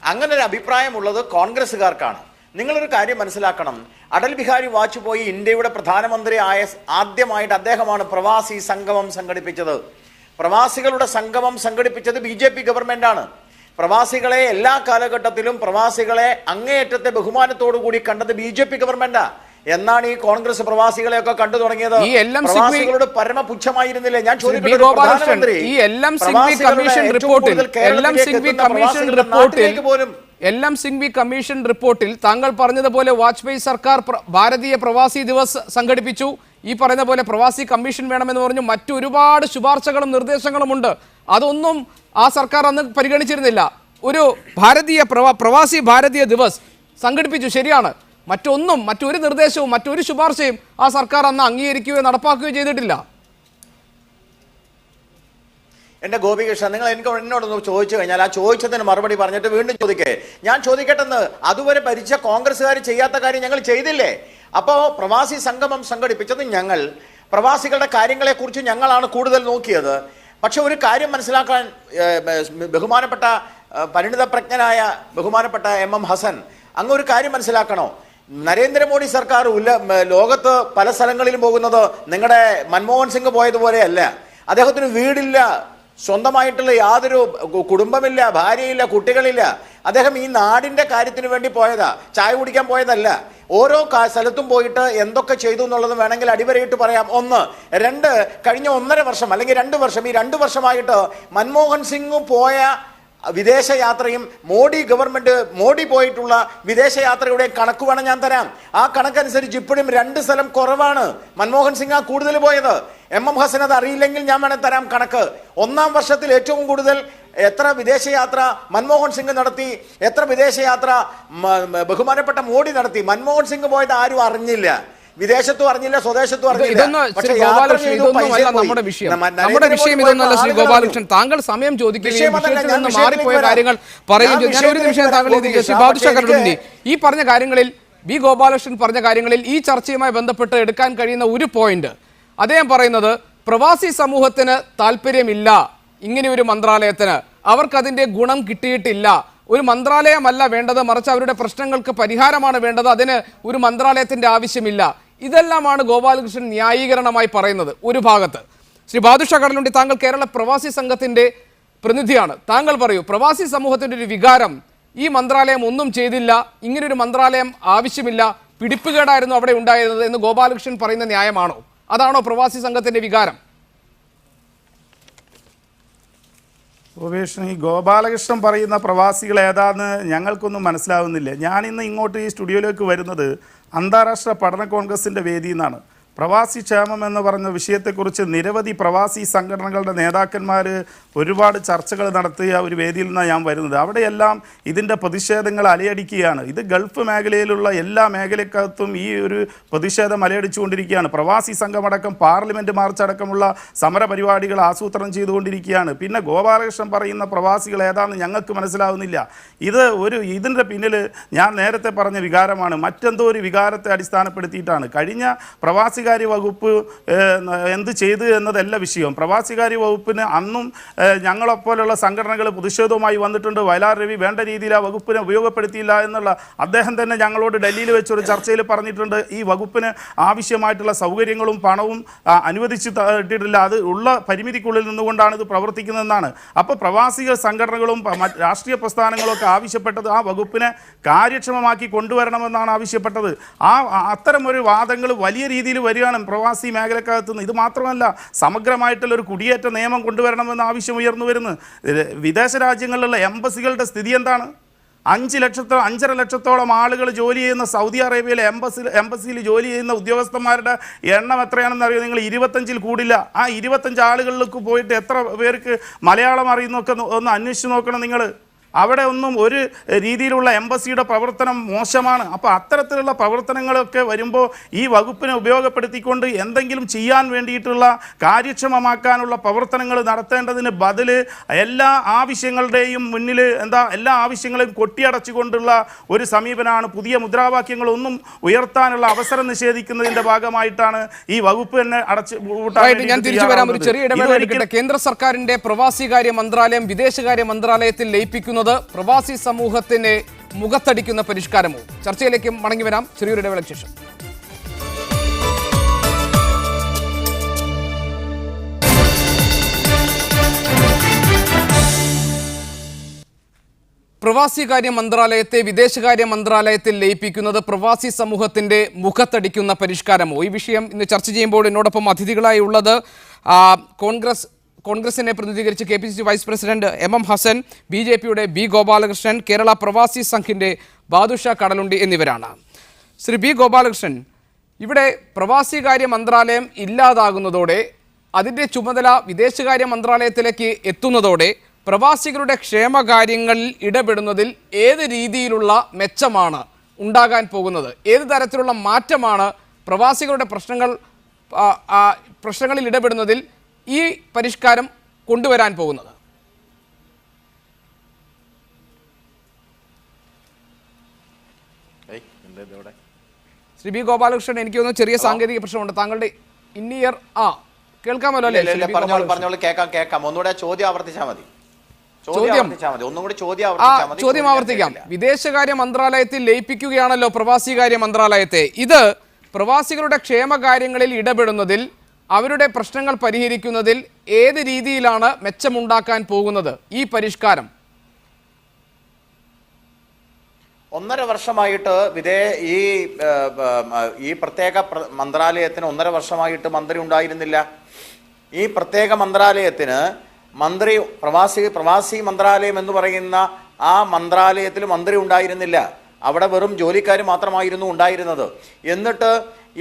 അങ്ങനെ ഒരു അഭിപ്രായം ഉള്ളത് കോൺഗ്രസ്സുകാർക്കാണ്. നിങ്ങളൊരു കാര്യം മനസ്സിലാക്കണം, അടൽ ബിഹാരി വാജ്പേയി ഇന്ത്യയുടെ പ്രധാനമന്ത്രി ആയ ആദ്യമായിട്ട് അദ്ദേഹമാണ് പ്രവാസി സംഗമം സംഘടിപ്പിച്ചത്. പ്രവാസികളുടെ സംഗമം സംഘടിപ്പിച്ചത് BJP ഗവൺമെന്റാണ്. പ്രവാസികളെ എല്ലാ കാലഘട്ടത്തിലും പ്രവാസികളെ അങ്ങേയറ്റത്തെ ബഹുമാനത്തോടു കൂടി കണ്ടത് BJP ഗവൺമെന്റാ. എന്നാണ് ഈ കോൺഗ്രസ് പ്രവാസികളെയൊക്കെ കണ്ടു തുടങ്ങിയത്? പ്രവാസികളോട് പരമപുച്ഛമായിരുന്നില്ലേ? ഞാൻ ചോദിക്കട്ടെ, കമ്മീഷൻ റിപ്പോർട്ടിൽ താങ്കൾ പറഞ്ഞതുപോലെ വാജ്പേയി സർക്കാർ ഭാരതീയ പ്രവാസി ദിവസ് സംഘടിപ്പിച്ചു. ഈ പറയുന്ന പോലെ പ്രവാസി കമ്മീഷൻ വേണമെന്ന് പറഞ്ഞു. മറ്റു ഒരുപാട് ശുപാർശകളും നിർദ്ദേശങ്ങളുമുണ്ട്. അതൊന്നും ആ സർക്കാർ അന്ന് പരിഗണിച്ചിരുന്നില്ല. ഒരു പ്രവാസി ഭാരതീയ ദിവസ് സംഘടിപ്പിച്ചു, ശരിയാണ്. മറ്റൊരു നിർദ്ദേശവും മറ്റൊരു ശുപാർശയും ആ സർക്കാർ അന്ന് അംഗീകരിക്കുകയോ നടപ്പാക്കുകയോ ചെയ്തിട്ടില്ല. എൻ്റെ ഗോപികൃഷ്ണൻ, നിങ്ങൾ എന്നോടൊന്ന് ചോദിച്ചു കഴിഞ്ഞാൽ ആ ചോദിച്ചതിന് മറുപടി പറഞ്ഞിട്ട് വീണ്ടും ചോദിക്കേ. ഞാൻ ചോദിക്കട്ടെന്ന്, അതുവരെ ഭരിച്ച കോൺഗ്രസ്സുകാർ ചെയ്യാത്ത കാര്യം ഞങ്ങൾ ചെയ്തില്ലേ? അപ്പോൾ പ്രവാസി സംഗമം സംഘടിപ്പിച്ചത് ഞങ്ങൾ, പ്രവാസികളുടെ കാര്യങ്ങളെക്കുറിച്ച് ഞങ്ങളാണ് കൂടുതൽ നോക്കിയത്. പക്ഷെ ഒരു കാര്യം മനസ്സിലാക്കാൻ ബഹുമാനപ്പെട്ട പരിണിതപ്രജ്ഞനായ ബഹുമാനപ്പെട്ട MM ഹസൻ അങ്ങ് ഒരു കാര്യം മനസ്സിലാക്കണോ, നരേന്ദ്രമോദി സർക്കാർ ലോകത്ത് പല സ്ഥലങ്ങളിലും പോകുന്നത് നിങ്ങളുടെ മൻമോഹൻ സിംഗ് പോയതുപോലെയല്ല. അദ്ദേഹത്തിന് വീടില്ല, സ്വന്തമായിട്ടുള്ള യാതൊരു കുടുംബമില്ല, ഭാര്യയില്ല, കുട്ടികളില്ല. അദ്ദേഹം ഈ നാടിൻ്റെ കാര്യത്തിന് വേണ്ടി പോയതാ, ചായ കുടിക്കാൻ പോയതല്ല. ഓരോ സ്ഥലത്തും പോയിട്ട് എന്തൊക്കെ ചെയ്തു എന്നുള്ളത് വേണമെങ്കിൽ അടിവരയിട്ട് പറയാം. ഒന്ന്. രണ്ട്, കഴിഞ്ഞ 1.5 വർഷം അല്ലെങ്കിൽ 2 വർഷം, ഈ 2 വർഷമായിട്ട് മൻമോഹൻ സിംഗ് പോയ വിദേശയാത്രയും മോഡി പോയിട്ടുള്ള വിദേശയാത്രയുടെ കണക്ക് വേണം ഞാൻ തരാം. ആ കണക്കനുസരിച്ച് ഇപ്പോഴും 2 സ്ഥലം കുറവാണ്. മൻമോഹൻ സിംഗ് കൂടുതൽ പോയത്. MM ഹസൻ അത് അറിയില്ലെങ്കിൽ ഞാൻ വേണേൽ തരാം കണക്ക്. 1-ാം വർഷത്തിൽ ഏറ്റവും കൂടുതൽ എത്ര വിദേശയാത്ര മൻമോഹൻ സിംഗ് നടത്തി, എത്ര വിദേശയാത്ര ബഹുമാനപ്പെട്ട മോഡി നടത്തി. മൻമോഹൻ സിംഗ് പോയത് ആരും അറിഞ്ഞില്ല, വിദേശത്തും അറിഞ്ഞില്ല, സ്വദേശത്തും അറിഞ്ഞില്ല. നമ്മുടെ വിഷയം ഇതൊന്നല്ല ശ്രീ ഗോപാലകൃഷ്ണൻ. താങ്കൾ സമയം ചോദിക്കുകയും വിഷയത്തിൽ നിന്ന് മാറിപ്പോയ കാര്യങ്ങൾ പറയുകയും ചെയ്തു. ഒരു നിമിഷം താങ്കൾ ശ്രീ ബാദുഷാ കരടുണ്ടി ഈ പറഞ്ഞ കാര്യങ്ങളിൽ, ബി ഗോപാലകൃഷ്ണൻ പറഞ്ഞ കാര്യങ്ങളിൽ ഈ ചർച്ചയുമായി ബന്ധപ്പെട്ട് എടുക്കാൻ കഴിയുന്ന ഒരു പോയിന്റ് അദ്ദേഹം പറയുന്നത്, പ്രവാസി സമൂഹത്തിന് താല്പര്യമില്ല ഇങ്ങനെ ഒരു മന്ത്രാലയത്തിന്, അവർക്കതിന്റെ ഗുണം കിട്ടിയിട്ടില്ല. ഒരു മന്ത്രാലയമല്ല വേണ്ടത്, മറിച്ച് അവരുടെ പ്രശ്നങ്ങൾക്ക് പരിഹാരമാണ് വേണ്ടത്, അതിന് ഒരു മന്ത്രാലയത്തിന്റെ ആവശ്യമില്ല. ഇതെല്ലാമാണ് ഗോപാലകൃഷ്ണൻ ന്യായീകരണമായി പറയുന്നത് ഒരു ഭാഗത്ത്. ശ്രീ ബാദുഷാ കടലുണ്ടി, താങ്കൾ കേരള പ്രവാസി സംഘത്തിന്റെ പ്രതിനിധിയാണ്. താങ്കൾ പറയൂ, പ്രവാസി സമൂഹത്തിന്റെ ഒരു വികാരം ഈ മന്ത്രാലയം ഒന്നും ചെയ്തില്ല, ഇങ്ങനൊരു മന്ത്രാലയം ആവശ്യമില്ല, പിടിപ്പുകേടായിരുന്നു അവിടെ ഉണ്ടായിരുന്നത് എന്ന് ഗോപാലകൃഷ്ണൻ പറയുന്ന ന്യായമാണോ? അതാണോ പ്രവാസി സംഘത്തിന്റെ വികാരം? ഈ ഗോപാലകൃഷ്ണൻ പറയുന്ന പ്രവാസികൾ ഏതാന്ന് ഞങ്ങൾക്കൊന്നും മനസ്സിലാവുന്നില്ല. ഞാനിന്ന് ഇങ്ങോട്ട് ഈ സ്റ്റുഡിയോയിലേക്ക് വരുന്നത് അന്താരാഷ്ട്ര പഠന കോൺഗ്രസിൻ്റെ വേദിയിൽ നിന്നാണ്. പ്രവാസി ക്ഷേമം എന്ന് പറഞ്ഞ വിഷയത്തെക്കുറിച്ച് നിരവധി പ്രവാസി സംഘടനകളുടെ നേതാക്കന്മാർ ഒരുപാട് ചർച്ചകൾ നടത്തിയ ഒരു വേദിയിൽ നിന്നാണ് ഞാൻ വരുന്നത്. അവിടെയെല്ലാം ഇതിൻ്റെ പ്രതിഷേധങ്ങൾ അലയടിക്കുകയാണ്. ഇത് ഗൾഫ് മേഖലയിലുള്ള എല്ലാ മേഖലക്കകത്തും ഈ ഒരു പ്രതിഷേധം അലയടിച്ചുകൊണ്ടിരിക്കുകയാണ്. പ്രവാസി സംഘമടക്കം പാർലമെൻറ്റ് മാർച്ച് അടക്കമുള്ള സമര പരിപാടികൾ ആസൂത്രണം ചെയ്തുകൊണ്ടിരിക്കുകയാണ്. പിന്നെ ഗോപാലകൃഷ്ണൻ പറയുന്ന പ്രവാസികൾ ഏതാണെന്ന് ഞങ്ങൾക്ക് മനസ്സിലാവുന്നില്ല. ഇതിൻ്റെ പിന്നിൽ ഞാൻ നേരത്തെ പറഞ്ഞ വികാരമാണ്, മറ്റെന്തോ ഒരു വികാരത്തെ അടിസ്ഥാനപ്പെടുത്തിയിട്ടാണ്. കഴിഞ്ഞ പ്രവാസികാര്യ വകുപ്പ് എന്ത് ചെയ്തു എന്നതല്ല വിഷയം. പ്രവാസികാര്യ വകുപ്പിന് അന്നും ഞങ്ങളെപ്പോലുള്ള സംഘടനകൾ പ്രതിഷേധവുമായി വന്നിട്ടുണ്ട്. വയലാർ രവി വേണ്ട രീതിയിൽ ആ വകുപ്പിനെ ഉപയോഗപ്പെടുത്തിയില്ല എന്നുള്ള അദ്ദേഹം തന്നെ ഞങ്ങളോട് ഡൽഹിയിൽ വെച്ചൊരു ചർച്ചയിൽ പറഞ്ഞിട്ടുണ്ട്. ഈ വകുപ്പിന് ആവശ്യമായിട്ടുള്ള സൗകര്യങ്ങളും പണവും അനുവദിച്ചിട്ടില്ല, അത് ഉള്ള പരിമിതിക്കുള്ളിൽ നിന്നുകൊണ്ടാണ് ഇത് പ്രവർത്തിക്കുന്നതെന്നാണ്. അപ്പോൾ പ്രവാസിക സംഘടനകളും രാഷ്ട്രീയ പ്രസ്ഥാനങ്ങളും ഒക്കെ ആവശ്യപ്പെട്ടത് ആ വകുപ്പിനെ കാര്യക്ഷമമാക്കി കൊണ്ടുവരണമെന്നാണ് ആവശ്യപ്പെട്ടത്. അത്തരമൊരു വാദങ്ങൾ വലിയ രീതിയിൽ വരികയാണ് പ്രവാസി മേഖലക്കകത്ത് നിന്ന്. ഇത് മാത്രമല്ല, സമഗ്രമായിട്ടുള്ള ഒരു കുടിയേറ്റ നിയമം കൊണ്ടുവരണമെന്ന ആവശ്യം ഉയർന്നു വരുന്നു. വിദേശ രാജ്യങ്ങളിലുള്ള എംബസികളുടെ സ്ഥിതി എന്താണ്? 5 ലക്ഷത്തോളം ആളുകൾ ജോലി ചെയ്യുന്ന സൗദി അറേബ്യയിലെ എംബസിയിൽ ജോലി ചെയ്യുന്ന ഉദ്യോഗസ്ഥന്മാരുടെ എണ്ണം എത്രയാണെന്ന് അറിയോ നിങ്ങൾ? 25-ൽ കൂടില്ല. ആ 25 ആളുകളിലേക്ക് പോയിട്ട് എത്ര പേർക്ക് മലയാളം അറിയുന്നൊക്കെ ഒന്ന് അന്വേഷിച്ച് നോക്കണം നിങ്ങൾ. അവിടെ ഒന്നും ഒരു രീതിയിലുള്ള എംബസിയുടെ പ്രവർത്തനം മോശമാണ്. അപ്പോൾ അത്തരത്തിലുള്ള പ്രവർത്തനങ്ങളൊക്കെ വരുമ്പോൾ ഈ വകുപ്പിനെ ഉപയോഗപ്പെടുത്തിക്കൊണ്ട് എന്തെങ്കിലും ചെയ്യാൻ വേണ്ടിയിട്ടുള്ള കാര്യക്ഷമമാക്കാനുള്ള പ്രവർത്തനങ്ങൾ നടത്തേണ്ടതിന് ബദൽ എല്ലാ ആവശ്യങ്ങളുടെയും മുന്നിൽ എല്ലാ ആവശ്യങ്ങളെയും കൊട്ടിയടച്ചുകൊണ്ടുള്ള ഒരു സമീപനമാണ്. പുതിയ മുദ്രാവാക്യങ്ങളൊന്നും ഉയർത്താനുള്ള അവസരം നിഷേധിക്കുന്നതിൻ്റെ ഭാഗമായിട്ടാണ് ഈ വകുപ്പ് തന്നെ ഞാൻ തിരിച്ചു വരാം. ഒരു ചെറിയ ഇടവേള. കേന്ദ്ര സർക്കാരിന്റെ പ്രവാസികാര്യ മന്ത്രാലയം വിദേശകാര്യ മന്ത്രാലയത്തിൽ ലയിപ്പിക്കുന്നത് പ്രവാസി സമൂഹത്തിന് മുഖത്തടിക്കുന്ന പരിഷ്കാരമോ? ചർച്ചയിലേക്ക് മടങ്ങി വരാം ചെറിയൊരു ഇടവേളയ്ക്ക് ശേഷം. പ്രവാസികാര്യ മന്ത്രാലയത്തെ വിദേശകാര്യ മന്ത്രാലയത്തിൽ ലയിപ്പിക്കുന്നത് പ്രവാസി സമൂഹത്തിന്റെ മുഖത്തടിക്കുന്ന പരിഷ്കാരമോ? ഈ വിഷയം ഇന്ന് ചർച്ച ചെയ്യുമ്പോൾ എന്നോടൊപ്പം അതിഥികളായി ഉള്ളത് കോൺഗ്രസിനെ പ്രതിനിധീകരിച്ച് KPCC vice president MM Hasan, BJPയുടെ ബി ഗോപാലകൃഷ്ണൻ, കേരള പ്രവാസി സംഘിന്റെ ബാദുഷാ കടലുണ്ടി എന്നിവരാണ്. ശ്രീ ബി ഗോപാലകൃഷ്ണൻ, ഇവിടെ പ്രവാസികാര്യ മന്ത്രാലയം ഇല്ലാതാകുന്നതോടെ അതിൻ്റെ ചുമതല വിദേശകാര്യ മന്ത്രാലയത്തിലേക്ക് എത്തുന്നതോടെ പ്രവാസികളുടെ ക്ഷേമകാര്യങ്ങളിൽ ഇടപെടുന്നതിൽ ഏത് രീതിയിലുള്ള മെച്ചമാണ് ഉണ്ടാകാൻ പോകുന്നത്? ഏത് തരത്തിലുള്ള മാറ്റമാണ് പ്രവാസികളുടെ പ്രശ്നങ്ങളിൽ ഇടപെടുന്നതിൽ ഈ പരിഷ്കാരം കൊണ്ടുവരാൻ പോകുന്നത്? ശ്രീ ബി ഗോപാലകൃഷ്ണൻ, എനിക്ക് തോന്നുന്നു ചെറിയ സാങ്കേതിക പ്രശ്നമുണ്ട്. താങ്കളുടെ ഇന്നിയർ കേൾക്കാമല്ലോ അല്ലേ? പറഞ്ഞോളൂ, കേൾക്കാം. ഒന്നുകൂടെ ചോദ്യം ആവർത്തിച്ചാൽ മതി. ഒന്നും കൂടി ചോദ്യം ആവർത്തിക്കാം. വിദേശകാര്യ മന്ത്രാലയത്തിൽ ലയിപ്പിക്കുകയാണല്ലോ പ്രവാസികാര്യ മന്ത്രാലയത്തെ. ഇത് പ്രവാസികളുടെ ക്ഷേമകാര്യങ്ങളിൽ ഇടപെടുന്നതിൽ, അവരുടെ പ്രശ്നങ്ങൾ പരിഹരിക്കുന്നതിൽ ഏത് രീതിയിലാണ് മെച്ചമുണ്ടാക്കാൻ പോകുന്നത് ഈ പരിഷ്കാരം? 1.5 വർഷമായിട്ട് ഈ പ്രത്യേക മന്ത്രാലയത്തിന് 1.5 വർഷമായിട്ട് മന്ത്രി ഉണ്ടായിരുന്നില്ല. ഈ പ്രത്യേക മന്ത്രാലയത്തിന് മന്ത്രി പ്രവാസി മന്ത്രാലയം എന്ന് പറയുന്ന ആ മന്ത്രാലയത്തിൽ മന്ത്രി ഉണ്ടായിരുന്നില്ല. അവിടെ വെറും ജോലിക്കാർ മാത്രമായിരുന്നു ഉണ്ടായിരുന്നത്. എന്നിട്ട്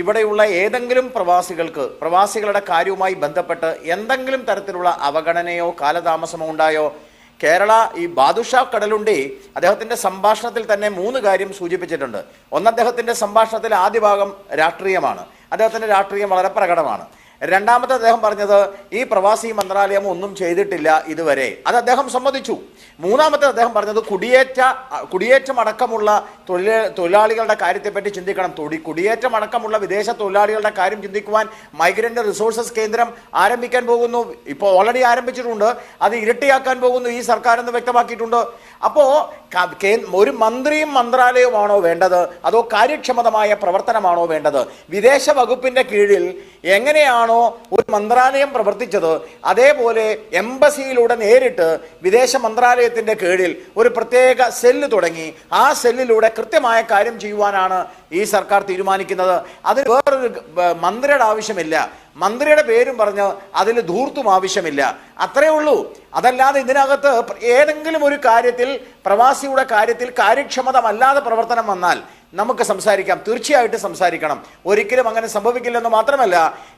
ഇവിടെയുള്ള ഏതെങ്കിലും പ്രവാസികളുടെ കാര്യവുമായി ബന്ധപ്പെട്ട് എന്തെങ്കിലും തരത്തിലുള്ള അവഗണനയോ കാലതാമസമോ ഉണ്ടായോ? കേരള ഈ ബാദുഷാ കടലുണ്ടി അദ്ദേഹത്തിൻ്റെ സംഭാഷണത്തിൽ തന്നെ 3 കാര്യം സൂചിപ്പിച്ചിട്ടുണ്ട്. ഒന്ന്, അദ്ദേഹത്തിൻ്റെ സംഭാഷണത്തിൽ ആദ്യ ഭാഗം രാഷ്ട്രീയമാണ്. അദ്ദേഹത്തിൻ്റെ രാഷ്ട്രീയം വളരെ പ്രകടമാണ്. രണ്ടാമത്തെ അദ്ദേഹം പറഞ്ഞത് ഈ പ്രവാസി മന്ത്രാലയം ഒന്നും ചെയ്തിട്ടില്ല ഇതുവരെ, അത് അദ്ദേഹം സമ്മതിച്ചു. മൂന്നാമത്തെ അദ്ദേഹം പറഞ്ഞത് കുടിയേറ്റം അടക്കമുള്ള തൊഴിലാളികളുടെ കാര്യത്തെപ്പറ്റി ചിന്തിക്കണം. കുടിയേറ്റം അടക്കമുള്ള വിദേശ തൊഴിലാളികളുടെ കാര്യം ചിന്തിക്കുവാൻ മൈഗ്രന്റ് റിസോഴ്സസ് കേന്ദ്രം ആരംഭിക്കാൻ പോകുന്നു. ഇപ്പോൾ ഓൾറെഡി ആരംഭിച്ചിട്ടുണ്ട്. അത് ഇരട്ടിയാക്കാൻ പോകുന്നു ഈ സർക്കാർ എന്ന് വ്യക്തമാക്കിയിട്ടുണ്ട്. അപ്പോൾ ഒരു മന്ത്രിയും മന്ത്രാലയവുമാണോ വേണ്ടത്, അതോ കാര്യക്ഷമതമായ പ്രവർത്തനമാണോ വേണ്ടത്? വിദേശ വകുപ്പിന്റെ കീഴിൽ എങ്ങനെയാണോ ഒരു മന്ത്രാലയം പ്രവർത്തിച്ചത്, അതേപോലെ എംബസിയിലൂടെ നേരിട്ട് വിദേശ മന്ത്രാലയത്തിന്റെ കീഴിൽ ഒരു പ്രത്യേക സെല്ല് തുടങ്ങി ആ സെല്ലിലൂടെ കൃത്യമായ കാര്യം ചെയ്യുവാനാണ് ഈ സർക്കാർ തീരുമാനിക്കുന്നത്. അതിന് വേറൊരു മന്ത്രിയുടെ ആവശ്യമില്ല, മന്ത്രിയുടെ പേരും പറഞ്ഞ് അതിൽ ധൂർത്തും ആവശ്യമില്ല. അത്രയേ ഉള്ളൂ. അതല്ലാതെ ഇതിനകത്ത് ഏതെങ്കിലും ഒരു കാര്യത്തിൽ, പ്രവാസിയുടെ കാര്യത്തിൽ കാര്യക്ഷമതമല്ലാതെ പ്രവർത്തനം വന്നാൽ നമുക്ക് സംസാരിക്കാം, തീർച്ചയായിട്ടും സംസാരിക്കണം. ഒരിക്കലും അങ്ങനെ സംഭവിക്കില്ലെന്ന് മാത്രമല്ല,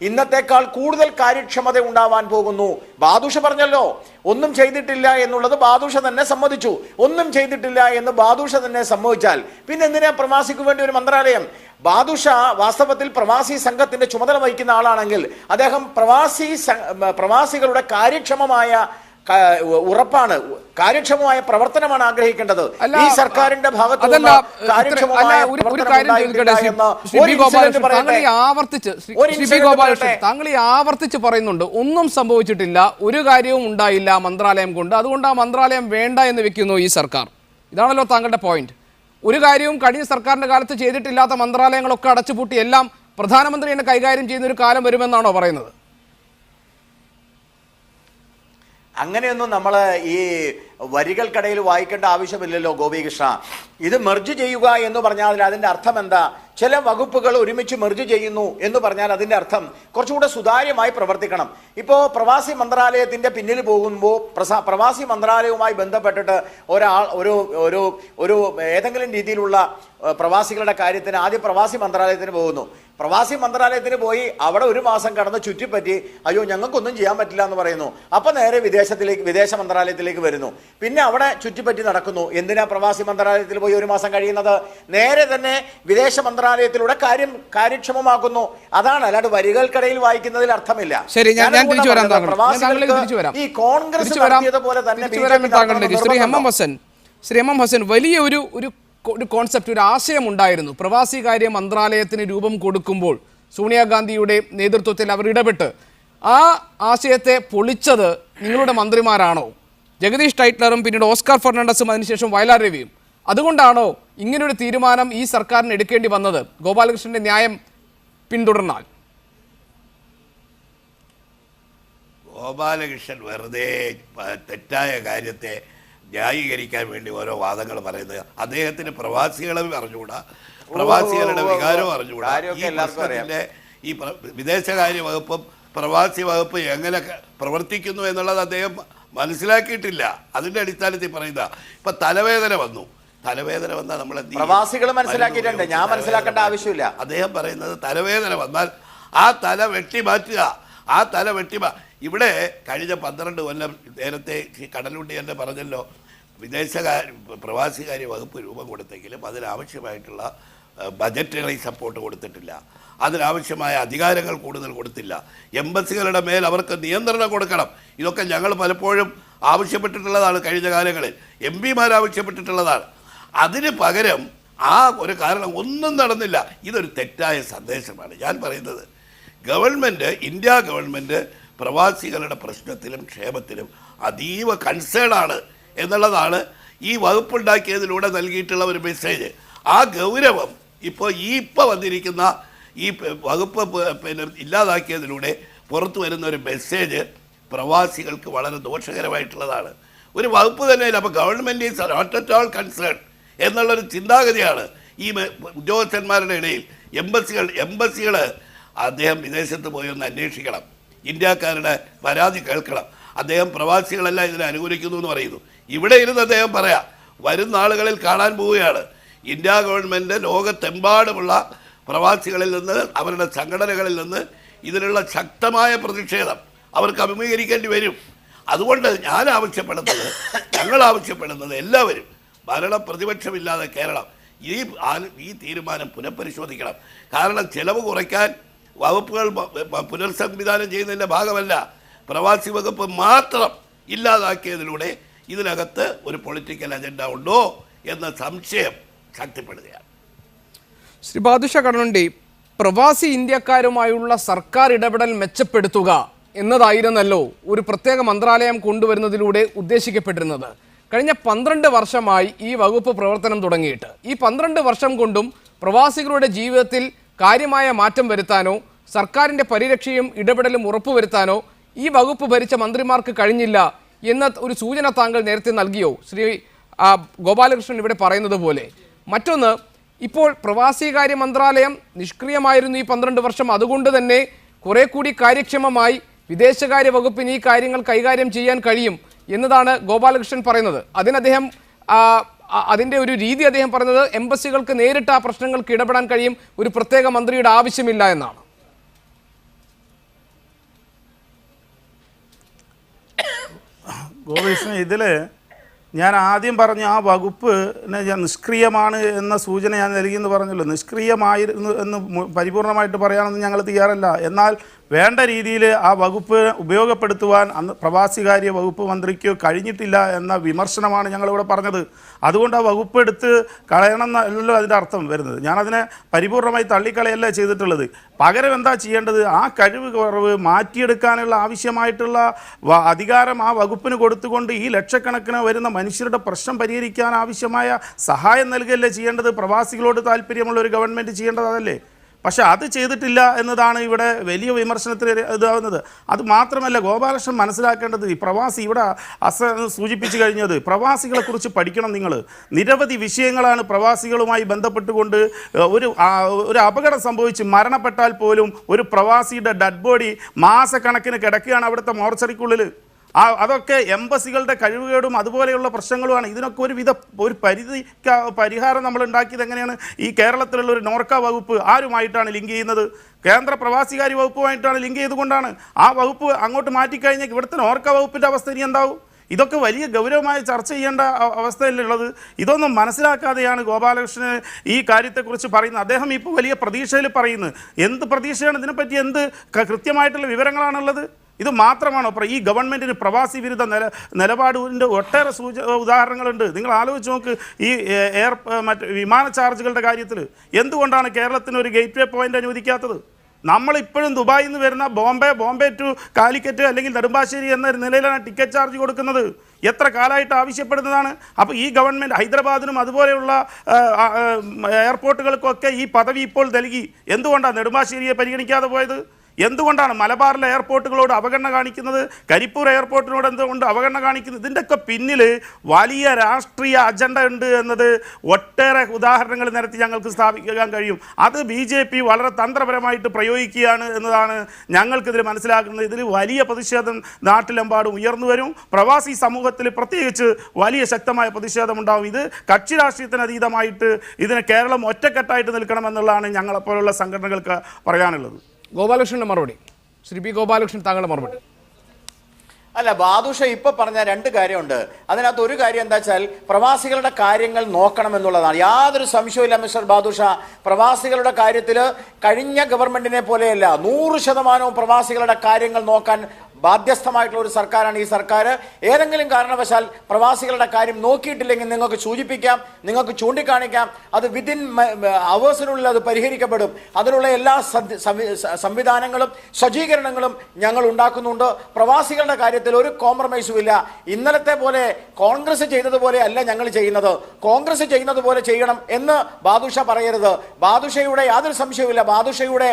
ഇന്നത്തേക്കാൾ കൂടുതൽ കാര്യക്ഷമത ഉണ്ടാവാൻ പോകുന്നു. ബാദുഷ പറഞ്ഞല്ലോ, ഒന്നും ചെയ്തിട്ടില്ല എന്നുള്ളത് ബാദുഷ തന്നെ സമ്മതിച്ചു. ഒന്നും ചെയ്തിട്ടില്ല എന്ന് ബാദുഷ തന്നെ സമ്മതിച്ചാൽ പിന്നെ എന്തിനാ പ്രവാസിക്ക് വേണ്ടി ഒരു മന്ത്രാലയം? ബാദുഷ വാസ്തവത്തിൽ പ്രവാസി സംഘത്തിന്റെ ചുമതല വഹിക്കുന്ന ആളാണെങ്കിൽ അദ്ദേഹം പ്രവാസികളുടെ കാര്യക്ഷമമായ ഉറപ്പാണ്, കാര്യക്ഷമമായ പ്രവർത്തനമാണ് ആഗ്രഹിക്കേണ്ടത്. ഈ സർക്കാരിന്റെ ഭാഗത്ത് താങ്കൾ ഈ ആവർത്തിച്ച് പറയുന്നുണ്ട് ഒന്നും സംഭവിച്ചിട്ടില്ല, ഒരു കാര്യവും ഉണ്ടായില്ല മന്ത്രാലയം കൊണ്ട്, അതുകൊണ്ട് ആ മന്ത്രാലയം വേണ്ട എന്ന് വെക്കുന്നു ഈ സർക്കാർ. ഇതാണല്ലോ താങ്കളുടെ പോയിന്റ്. ഒരു കാര്യവും കഴിഞ്ഞ സർക്കാരിന്റെ കാലത്ത് ചെയ്തിട്ടില്ലാത്ത മന്ത്രാലയങ്ങളൊക്കെ അടച്ചുപൂട്ടി എല്ലാം പ്രധാനമന്ത്രി തന്നെ കൈകാര്യം ചെയ്യുന്ന ഒരു കാലം വരുമെന്നാണോ പറയുന്നത്? അങ്ങനെയൊന്നും നമ്മൾ ഈ വരികൾക്കിടയിൽ വായിക്കേണ്ട ആവശ്യമില്ലല്ലോ ഗോപികൃഷ്ണ. ഇത് മെർജ് ചെയ്യുക എന്ന് പറഞ്ഞാൽ അതിൻ്റെ അർത്ഥം എന്താ? ചില വകുപ്പുകൾ ഒരുമിച്ച് മെർജ് ചെയ്യുന്നു എന്ന് പറഞ്ഞാൽ അതിൻ്റെ അർത്ഥം കുറച്ചുകൂടെ സുതാര്യമായി പ്രവർത്തിക്കണം. ഇപ്പോൾ പ്രവാസി മന്ത്രാലയത്തിൻ്റെ പിന്നിൽ പോകുമ്പോൾ പ്രവാസി മന്ത്രാലയവുമായി ബന്ധപ്പെട്ടിട്ട് ഒരു ഏതെങ്കിലും രീതിയിലുള്ള പ്രവാസികളുടെ കാര്യത്തിന് ആദ്യം പ്രവാസി മന്ത്രാലയത്തിന് പോകുന്നു. പ്രവാസി മന്ത്രാലയത്തിന് പോയി അവിടെ 1 മാസം കടന്ന് ചുറ്റിപ്പറ്റി അയ്യോ ഞങ്ങൾക്കൊന്നും ചെയ്യാൻ പറ്റില്ല എന്ന് പറയുന്നു. അപ്പം നേരെ വിദേശ മന്ത്രാലയത്തിലേക്ക് വരുന്നു. പിന്നെ അവിടെ ചുറ്റിപ്പറ്റി നടക്കുന്നു. എന്തിനാ പ്രവാസി മന്ത്രാലയത്തിൽ പോയി 1 മാസം കഴിയുന്നത്? നേരെ തന്നെ വിദേശ മന്ത്രാലയത്തിലൂടെ കാര്യം കാര്യക്ഷമമാക്കുന്നു. അതാണ്, അല്ലാണ്ട് വരികൾക്കിടയിൽ വായിക്കുന്നതിൽ അർത്ഥമില്ല. ശരി, ഞാൻ തിരിച്ചു വരാം. ഈ കോൺഗ്രസ് നടത്തിയതുപോലെ തന്നെ ശ്രീ എം എം ഹസൻ, വലിയ ഒരു കോൺസെപ്റ്റ്, ഒരു ആശയം ഉണ്ടായിരുന്നു. പ്രവാസികാര്യ മന്ത്രാലയത്തിന് രൂപം കൊടുക്കുമ്പോൾ സോണിയാഗാന്ധിയുടെ നേതൃത്വത്തിൽ അവർ ഇടപെട്ട് ആ ആശയത്തെ പൊളിച്ചത് നിങ്ങളുടെ മന്ത്രിമാരാണോ? ജഗദീഷ് ടൈറ്റ്ലറും പിന്നീട് ഓസ്കാർ ഫെർണാണ്ടസും അതിനുശേഷം വയലാർ രവിയും. അതുകൊണ്ടാണോ ഇങ്ങനൊരു തീരുമാനം ഈ സർക്കാരിന് എടുക്കേണ്ടി വന്നത് ഗോപാലകൃഷ്ണന്റെ ന്യായം പിന്തുടർന്നാൽ? ഗോപാലകൃഷ്ണൻ വെറുതെ തെറ്റായ കാര്യത്തെ ന്യായീകരിക്കാൻ വേണ്ടി ഓരോ വാദങ്ങൾ പറയുന്നത്. അദ്ദേഹത്തിന് പ്രവാസികളെ അറിഞ്ഞുകൂടാ, പ്രവാസികളുടെ വികാരവും അറിഞ്ഞുകൂടാ. ഈ പ്രശ്നത്തിൻ്റെ ഈ വിദേശകാര്യ വകുപ്പും പ്രവാസി വകുപ്പ് എങ്ങനെ പ്രവർത്തിക്കുന്നു എന്നുള്ളത് അദ്ദേഹം മനസ്സിലാക്കിയിട്ടില്ല. അതിൻ്റെ അടിസ്ഥാനത്തിൽ പറയുക. ഇപ്പം തലവേദന വന്നാൽ നമ്മൾ പ്രവാസികൾ മനസ്സിലാക്കിയിട്ടുണ്ട്, ഞാൻ മനസ്സിലാക്കേണ്ട ആവശ്യമില്ല. അദ്ദേഹം പറയുന്നത് തലവേദന വന്നാൽ ആ തല വെട്ടിമാറ്റുക, ആ തല ഇവിടെ കഴിഞ്ഞ 12 കൊല്ലം നേരത്തെ കടലുണ്ടി തന്നെ പറഞ്ഞല്ലോ, പ്രവാസികാര്യ വകുപ്പ് രൂപം കൊടുത്തെങ്കിലും അതിനാവശ്യമായിട്ടുള്ള ബജറ്ററി സപ്പോർട്ട് കൊടുത്തിട്ടില്ല, അതിനാവശ്യമായ അധികാരങ്ങൾ കൂടുതൽ കൊടുത്തില്ല. എംബസികളുടെ മേൽ അവർക്ക് നിയന്ത്രണം കൊടുക്കണം. ഇതൊക്കെ ഞങ്ങൾ പലപ്പോഴും ആവശ്യപ്പെട്ടിട്ടുള്ളതാണ്. കഴിഞ്ഞ കാലങ്ങളിൽ MP-മാർ ആവശ്യപ്പെട്ടിട്ടുള്ളതാണ്. അതിന് പകരം ആ ഒരു കാരണം ഒന്നും നടന്നില്ല. ഇതൊരു തെറ്റായ സന്ദേശമാണ് ഞാൻ പറയുന്നത്. ഇന്ത്യ ഗവൺമെൻറ് പ്രവാസികളുടെ പ്രശ്നത്തിലും ക്ഷേമത്തിലും അതീവ കൺസേൺ എന്നുള്ളതാണ് ഈ വകുപ്പുണ്ടാക്കിയതിലൂടെ നൽകിയിട്ടുള്ള ഒരു മെസ്സേജ്. ആ ഗൗരവം ഇപ്പോൾ വന്നിരിക്കുന്ന ഈ വകുപ്പ് ഇല്ലാതാക്കിയതിലൂടെ പുറത്തു വരുന്ന ഒരു മെസ്സേജ് പ്രവാസികൾക്ക് വളരെ ദോഷകരമായിട്ടുള്ളതാണ്. ഒരു വകുപ്പ് തന്നെയില്ല. അപ്പോൾ government is not at all concern എന്നുള്ളൊരു ചിന്താഗതിയാണ് ഈ ഉദ്യോഗസ്ഥന്മാരുടെ ഇടയിൽ. എംബസികൾ അദ്ദേഹം വിദേശത്ത് പോയി ഒന്ന് അന്വേഷിക്കണം, ഇന്ത്യക്കാരുടെ പരാതി കേൾക്കണം. അദ്ദേഹം പ്രവാസികളെല്ലാം ഇതിനെ അനുകൂലിക്കുന്നു എന്ന് പറയുന്നു. ഇവിടെ ഇരുന്ന് അദ്ദേഹം പറയാം, വരുന്ന നാളുകളിൽ കാണാൻ പോവുകയാണ് ഇന്ത്യ ഗവൺമെൻറ് ലോകത്തെമ്പാടുമുള്ള പ്രവാസികളിൽ നിന്ന്, അവരുടെ സംഘടനകളിൽ നിന്ന് ഇതിനുള്ള ശക്തമായ പ്രതിഷേധം അവർക്ക് അഭിമുഖീകരിക്കേണ്ടി വരും. അതുകൊണ്ട് ഞങ്ങൾ ആവശ്യപ്പെടുന്നത് എല്ലാവരും ഭരണപ്രതിപക്ഷമില്ലാതെ കേരളം ഈ തീരുമാനം പുനഃപരിശോധിക്കണം. കാരണം ചെലവ് കുറയ്ക്കാൻ വകുപ്പുകൾ പുനർസംവിധാനം ചെയ്യുന്നതിൻ്റെ ഭാഗമല്ല, പ്രവാസി വകുപ്പ് മാത്രം ഇല്ലാതാക്കിയതിലൂടെ ഇതിനകത്ത് ഒരു പൊളിറ്റിക്കൽ അജണ്ട ഉണ്ടോ എന്ന സംശയം ശക്തിപ്പെടുകയാണ്. ശ്രീ ബാദുഷ കടലുണ്ടി, പ്രവാസി ഇന്ത്യക്കാരുമായുള്ള സർക്കാർ ഇടപെടൽ മെച്ചപ്പെടുത്തുക എന്നതായിരുന്നല്ലോ ഒരു പ്രത്യേക മന്ത്രാലയം കൊണ്ടുവരുന്നതിലൂടെ ഉദ്ദേശിക്കപ്പെട്ടിരുന്നത്. കഴിഞ്ഞ 12 വർഷമായി ഈ വകുപ്പ് പ്രവർത്തനം തുടങ്ങിയിട്ട് ഈ 12 വർഷം കൊണ്ടും പ്രവാസികളുടെ ജീവിതത്തിൽ കാര്യമായ മാറ്റം വരുത്താനോ സർക്കാരിൻ്റെ പരിരക്ഷയും ഇടപെടലും ഉറപ്പുവരുത്താനോ ഈ വകുപ്പ് ഭരിച്ച മന്ത്രിമാർക്ക് കഴിഞ്ഞില്ല എന്ന ഒരു സൂചന താങ്കൾ നേരത്തെ നൽകിയോ? ശ്രീ ഗോപാലകൃഷ്ണൻ ഇവിടെ പറയുന്നത് പോലെ. മറ്റൊന്ന്, ഇപ്പോൾ പ്രവാസികാര്യ മന്ത്രാലയം നിഷ്ക്രിയമായിരുന്നു ഈ 12 വർഷം. അതുകൊണ്ട് തന്നെ കുറെ കൂടി കാര്യക്ഷമമായി വിദേശകാര്യ വകുപ്പിന് ഈ കാര്യങ്ങൾ കൈകാര്യം ചെയ്യാൻ കഴിയും എന്നതാണ് ഗോപാലകൃഷ്ണൻ പറയുന്നത്. അതിൻ്റെ ഒരു രീതി അദ്ദേഹം പറയുന്നത് എംബസികൾക്ക് നേരിട്ട് ആ പ്രശ്നങ്ങൾക്ക് ഇടപെടാൻ കഴിയും, ഒരു പ്രത്യേക മന്ത്രിയുടെ ആവശ്യമില്ല എന്നാണ്. ഗോപകൃഷ്ണൻ, ഇതിൽ ഞാൻ ആദ്യം പറഞ്ഞ ആ വകുപ്പ് നിഷ്ക്രിയമാണ് എന്ന സൂചന ഞാൻ നൽകിയെന്ന് പറഞ്ഞല്ലോ. നിഷ്ക്രിയമായിരുന്നു എന്ന് പരിപൂർണമായിട്ട് പറയാനൊന്നും ഞങ്ങൾ തയ്യാറല്ല. എന്നാൽ വേണ്ട രീതിയിൽ ആ വകുപ്പ് ഉപയോഗപ്പെടുത്തുവാൻ അന്ന് പ്രവാസികാര്യ വകുപ്പ് മന്ത്രിക്ക് കഴിഞ്ഞിട്ടില്ല എന്ന വിമർശനമാണ് ഞങ്ങളിവിടെ പറഞ്ഞത്. അതുകൊണ്ട് ആ വകുപ്പ് എടുത്ത് കളയണം എന്നല്ലോ അതിൻ്റെ അർത്ഥം വരുന്നത്. ഞാനതിനെ പരിപൂർണമായി തള്ളിക്കളയല്ല ചെയ്തിട്ടുള്ളത്. പകരം എന്താ ചെയ്യേണ്ടത്? ആ കഴിവ് കുറവ് മാറ്റിയെടുക്കാനുള്ള ആവശ്യമായിട്ടുള്ള അധികാരം ആ വകുപ്പിന് കൊടുത്തുകൊണ്ട് ഈ ലക്ഷക്കണക്കിന് വരുന്ന മനുഷ്യരുടെ പ്രശ്നം പരിഹരിക്കാൻ ആവശ്യമായ സഹായം നൽകുകയല്ലേ ചെയ്യേണ്ടത്. പ്രവാസികളോട് താല്പര്യമുള്ള ഒരു ഗവൺമെൻറ് ചെയ്യേണ്ടത് അതല്ലേ. പക്ഷെ അത് ചെയ്തിട്ടില്ല എന്നതാണ് ഇവിടെ വലിയ വിമർശനത്തിന് ഇതാവുന്നത്. അത് മാത്രമല്ല, ഗോപാലകൃഷ്ണൻ മനസ്സിലാക്കേണ്ടത് ഈ പ്രവാസി ഇവിടെ സൂചിപ്പിച്ചു കഴിഞ്ഞത് പ്രവാസികളെക്കുറിച്ച് പഠിക്കണം നിങ്ങൾ. നിരവധി വിഷയങ്ങളാണ് പ്രവാസികളുമായി ബന്ധപ്പെട്ടുകൊണ്ട് ഒരു അപകടം സംഭവിച്ച് മരണപ്പെട്ടാൽ പോലും ഒരു പ്രവാസിയുടെ ഡെഡ് ബോഡി മാസക്കണക്കിന് കിടക്കുകയാണ് അവിടുത്തെ മോർച്ചറിക്കുള്ളിൽ. അതൊക്കെ എംബസികളുടെ കഴിവുകേടും അതുപോലെയുള്ള പ്രശ്നങ്ങളുമാണ്. ഇതിനൊക്കെ ഒരു പരിഹാരം നമ്മൾ ഉണ്ടാക്കിയത് എങ്ങനെയാണ്? ഈ കേരളത്തിലുള്ള ഒരു നോർക്ക വകുപ്പ് ആരുമായിട്ടാണ് ലിങ്ക് ചെയ്യുന്നത്? കേന്ദ്ര പ്രവാസികാര്യ വകുപ്പുമായിട്ടാണ് ലിങ്ക് ചെയ്തുകൊണ്ടാണ്. ആ വകുപ്പ് അങ്ങോട്ട് മാറ്റിക്കഴിഞ്ഞാൽ ഇവിടുത്തെ നോർക്ക വകുപ്പിൻ്റെ അവസ്ഥ ഇനി എന്താവും? ഇതൊക്കെ വലിയ ഗൗരവമായി ചർച്ച ചെയ്യേണ്ട അവസ്ഥയിലുള്ളത്. ഇതൊന്നും മനസ്സിലാക്കാതെയാണ് ഗോപാലകൃഷ്ണൻ ഈ കാര്യത്തെക്കുറിച്ച് പറയുന്നത്. അദ്ദേഹം ഇപ്പോൾ വലിയ പ്രതീക്ഷയിൽ പറയുന്നത്. എന്ത് പ്രതീക്ഷയാണ്? ഇതിനെപ്പറ്റി എന്ത് കൃത്യമായിട്ടുള്ള വിവരങ്ങളാണുള്ളത്? ഇത് മാത്രമാണോ ഈ ഗവൺമെൻറ്റിന് പ്രവാസി വിരുദ്ധ നിലപാടിൻ്റെ ഒട്ടേറെ ഉദാഹരണങ്ങളുണ്ട്. നിങ്ങൾ ആലോചിച്ച് നോക്ക്. ഈ വിമാന ചാർജുകളുടെ കാര്യത്തിൽ എന്തുകൊണ്ടാണ് കേരളത്തിന് ഒരു ഗേറ്റ് വേ പോയിൻ്റ് അനുവദിക്കാത്തത്? നമ്മളിപ്പോഴും ദുബായിൽ നിന്ന് വരുന്ന ബോംബെ ടു കാലിക്കറ്റ് അല്ലെങ്കിൽ നെടുമ്പാശ്ശേരി എന്ന നിലയിലാണ് ടിക്കറ്റ് ചാർജ് കൊടുക്കുന്നത്. എത്ര കാലമായിട്ട് ആവശ്യപ്പെടുന്നതാണ്. അപ്പോൾ ഈ ഗവൺമെൻറ് ഹൈദരാബാദിനും അതുപോലെയുള്ള എയർപോർട്ടുകൾക്കൊക്കെ ഈ പദവി ഇപ്പോൾ നൽകി. എന്തുകൊണ്ടാണ് നെടുമ്പാശ്ശേരിയെ പരിഗണിക്കാതെ പോയത്? എന്തുകൊണ്ടാണ് മലബാറിലെ എയർപോർട്ടുകളോട് അവഗണന കാണിക്കുന്നത്? കരിപ്പൂർ എയർപോർട്ടിനോട് എന്തുകൊണ്ട് അവഗണന കാണിക്കുന്നത്? ഇതിൻ്റെയൊക്കെ പിന്നിൽ വലിയ രാഷ്ട്രീയ അജണ്ട ഉണ്ട് എന്നത് ഒട്ടേറെ ഉദാഹരണങ്ങൾ നിരത്തി ഞങ്ങൾക്ക് സ്ഥാപിക്കാൻ കഴിയും. അത് BJP വളരെ തന്ത്രപരമായിട്ട് പ്രയോഗിക്കുകയാണ് എന്നതാണ് ഞങ്ങൾക്കിതിൽ മനസ്സിലാക്കുന്നത്. ഇതിൽ വലിയ പ്രതിഷേധം നാട്ടിലെമ്പാടും ഉയർന്നു വരും. പ്രവാസി സമൂഹത്തിൽ പ്രത്യേകിച്ച് വലിയ ശക്തമായ പ്രതിഷേധമുണ്ടാകും. ഇത് കക്ഷി രാഷ്ട്രീയത്തിന് അതീതമായിട്ട് ഇതിന് കേരളം ഒറ്റക്കെട്ടായിട്ട് നിൽക്കണമെന്നുള്ളതാണ് ഞങ്ങളെപ്പോലുള്ള സംഘടനകൾക്ക് പറയാനുള്ളത്. ഗോപാലകൃഷ്ണന്റെ മറുപടി. ശ്രീ പി ഗോപാലകൃഷ്ണൻ, താങ്കളുടെ മറുപടി. അല്ല, ബാദുഷ ഇപ്പൊ പറഞ്ഞ 2 കാര്യമുണ്ട്. അതിനകത്ത് ഒരു കാര്യം എന്താ വെച്ചാൽ പ്രവാസികളുടെ കാര്യങ്ങൾ നോക്കണം എന്നുള്ളതാണ്. യാതൊരു സംശയവുമില്ല മിസ്റ്റർ ബാദുഷ. പ്രവാസികളുടെ കാര്യത്തിൽ കഴിഞ്ഞ ഗവൺമെന്റിനെ പോലെയല്ല, 100% പ്രവാസികളുടെ കാര്യങ്ങൾ നോക്കാൻ ബാധ്യസ്ഥമായിട്ടുള്ള ഒരു സർക്കാരാണ് ഈ സർക്കാർ. ഏതെങ്കിലും കാരണവശാൽ പ്രവാസികളുടെ കാര്യം നോക്കിയിട്ടില്ലെങ്കിൽ നിങ്ങൾക്ക് സൂചിപ്പിക്കാം, നിങ്ങൾക്ക് ചൂണ്ടിക്കാണിക്കാം. അത് വിതിൻ അവേഴ്സിനുള്ളിൽ അത് പരിഹരിക്കപ്പെടും. അതിനുള്ള എല്ലാ സംവിധാനങ്ങളും സജ്ജീകരണങ്ങളും ഞങ്ങൾ ഉണ്ടാക്കുന്നുണ്ട്. പ്രവാസികളുടെ കാര്യത്തിൽ ഒരു കോംപ്രമൈസും ഇല്ല. ഇന്നലത്തെ പോലെ കോൺഗ്രസ് ചെയ്തതുപോലെ അല്ല ഞങ്ങൾ ചെയ്യുന്നത്. കോൺഗ്രസ് ചെയ്യുന്നത് പോലെ ചെയ്യണം എന്ന് ബാദുഷ പറയരുത്. ബാദുഷയുടെ യാതൊരു സംശയവുമില്ല. ബാദുഷയുടെ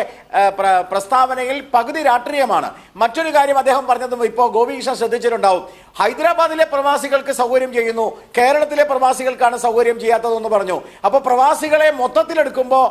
പ്രസ്താവനയിൽ പകുതി രാഷ്ട്രീയമാണ്. മറ്റൊരു കാര്യം അദ്ദേഹം പറഞ്ഞതും ഇപ്പോൾ ഗോപികൃഷ്ണൻ ശ്രദ്ധിച്ചിട്ടുണ്ടാവും. ഹൈദരാബാദിലെ പ്രവാസികൾക്ക് സൗകര്യം ചെയ്യുന്നു, കേരളത്തിലെ പ്രവാസികൾക്കാണ് സൗകര്യം ചെയ്യാത്തതെന്ന് പറഞ്ഞു. അപ്പോൾ പ്രവാസികളെ മൊത്തത്തിലെടുക്കുമ്പോൾ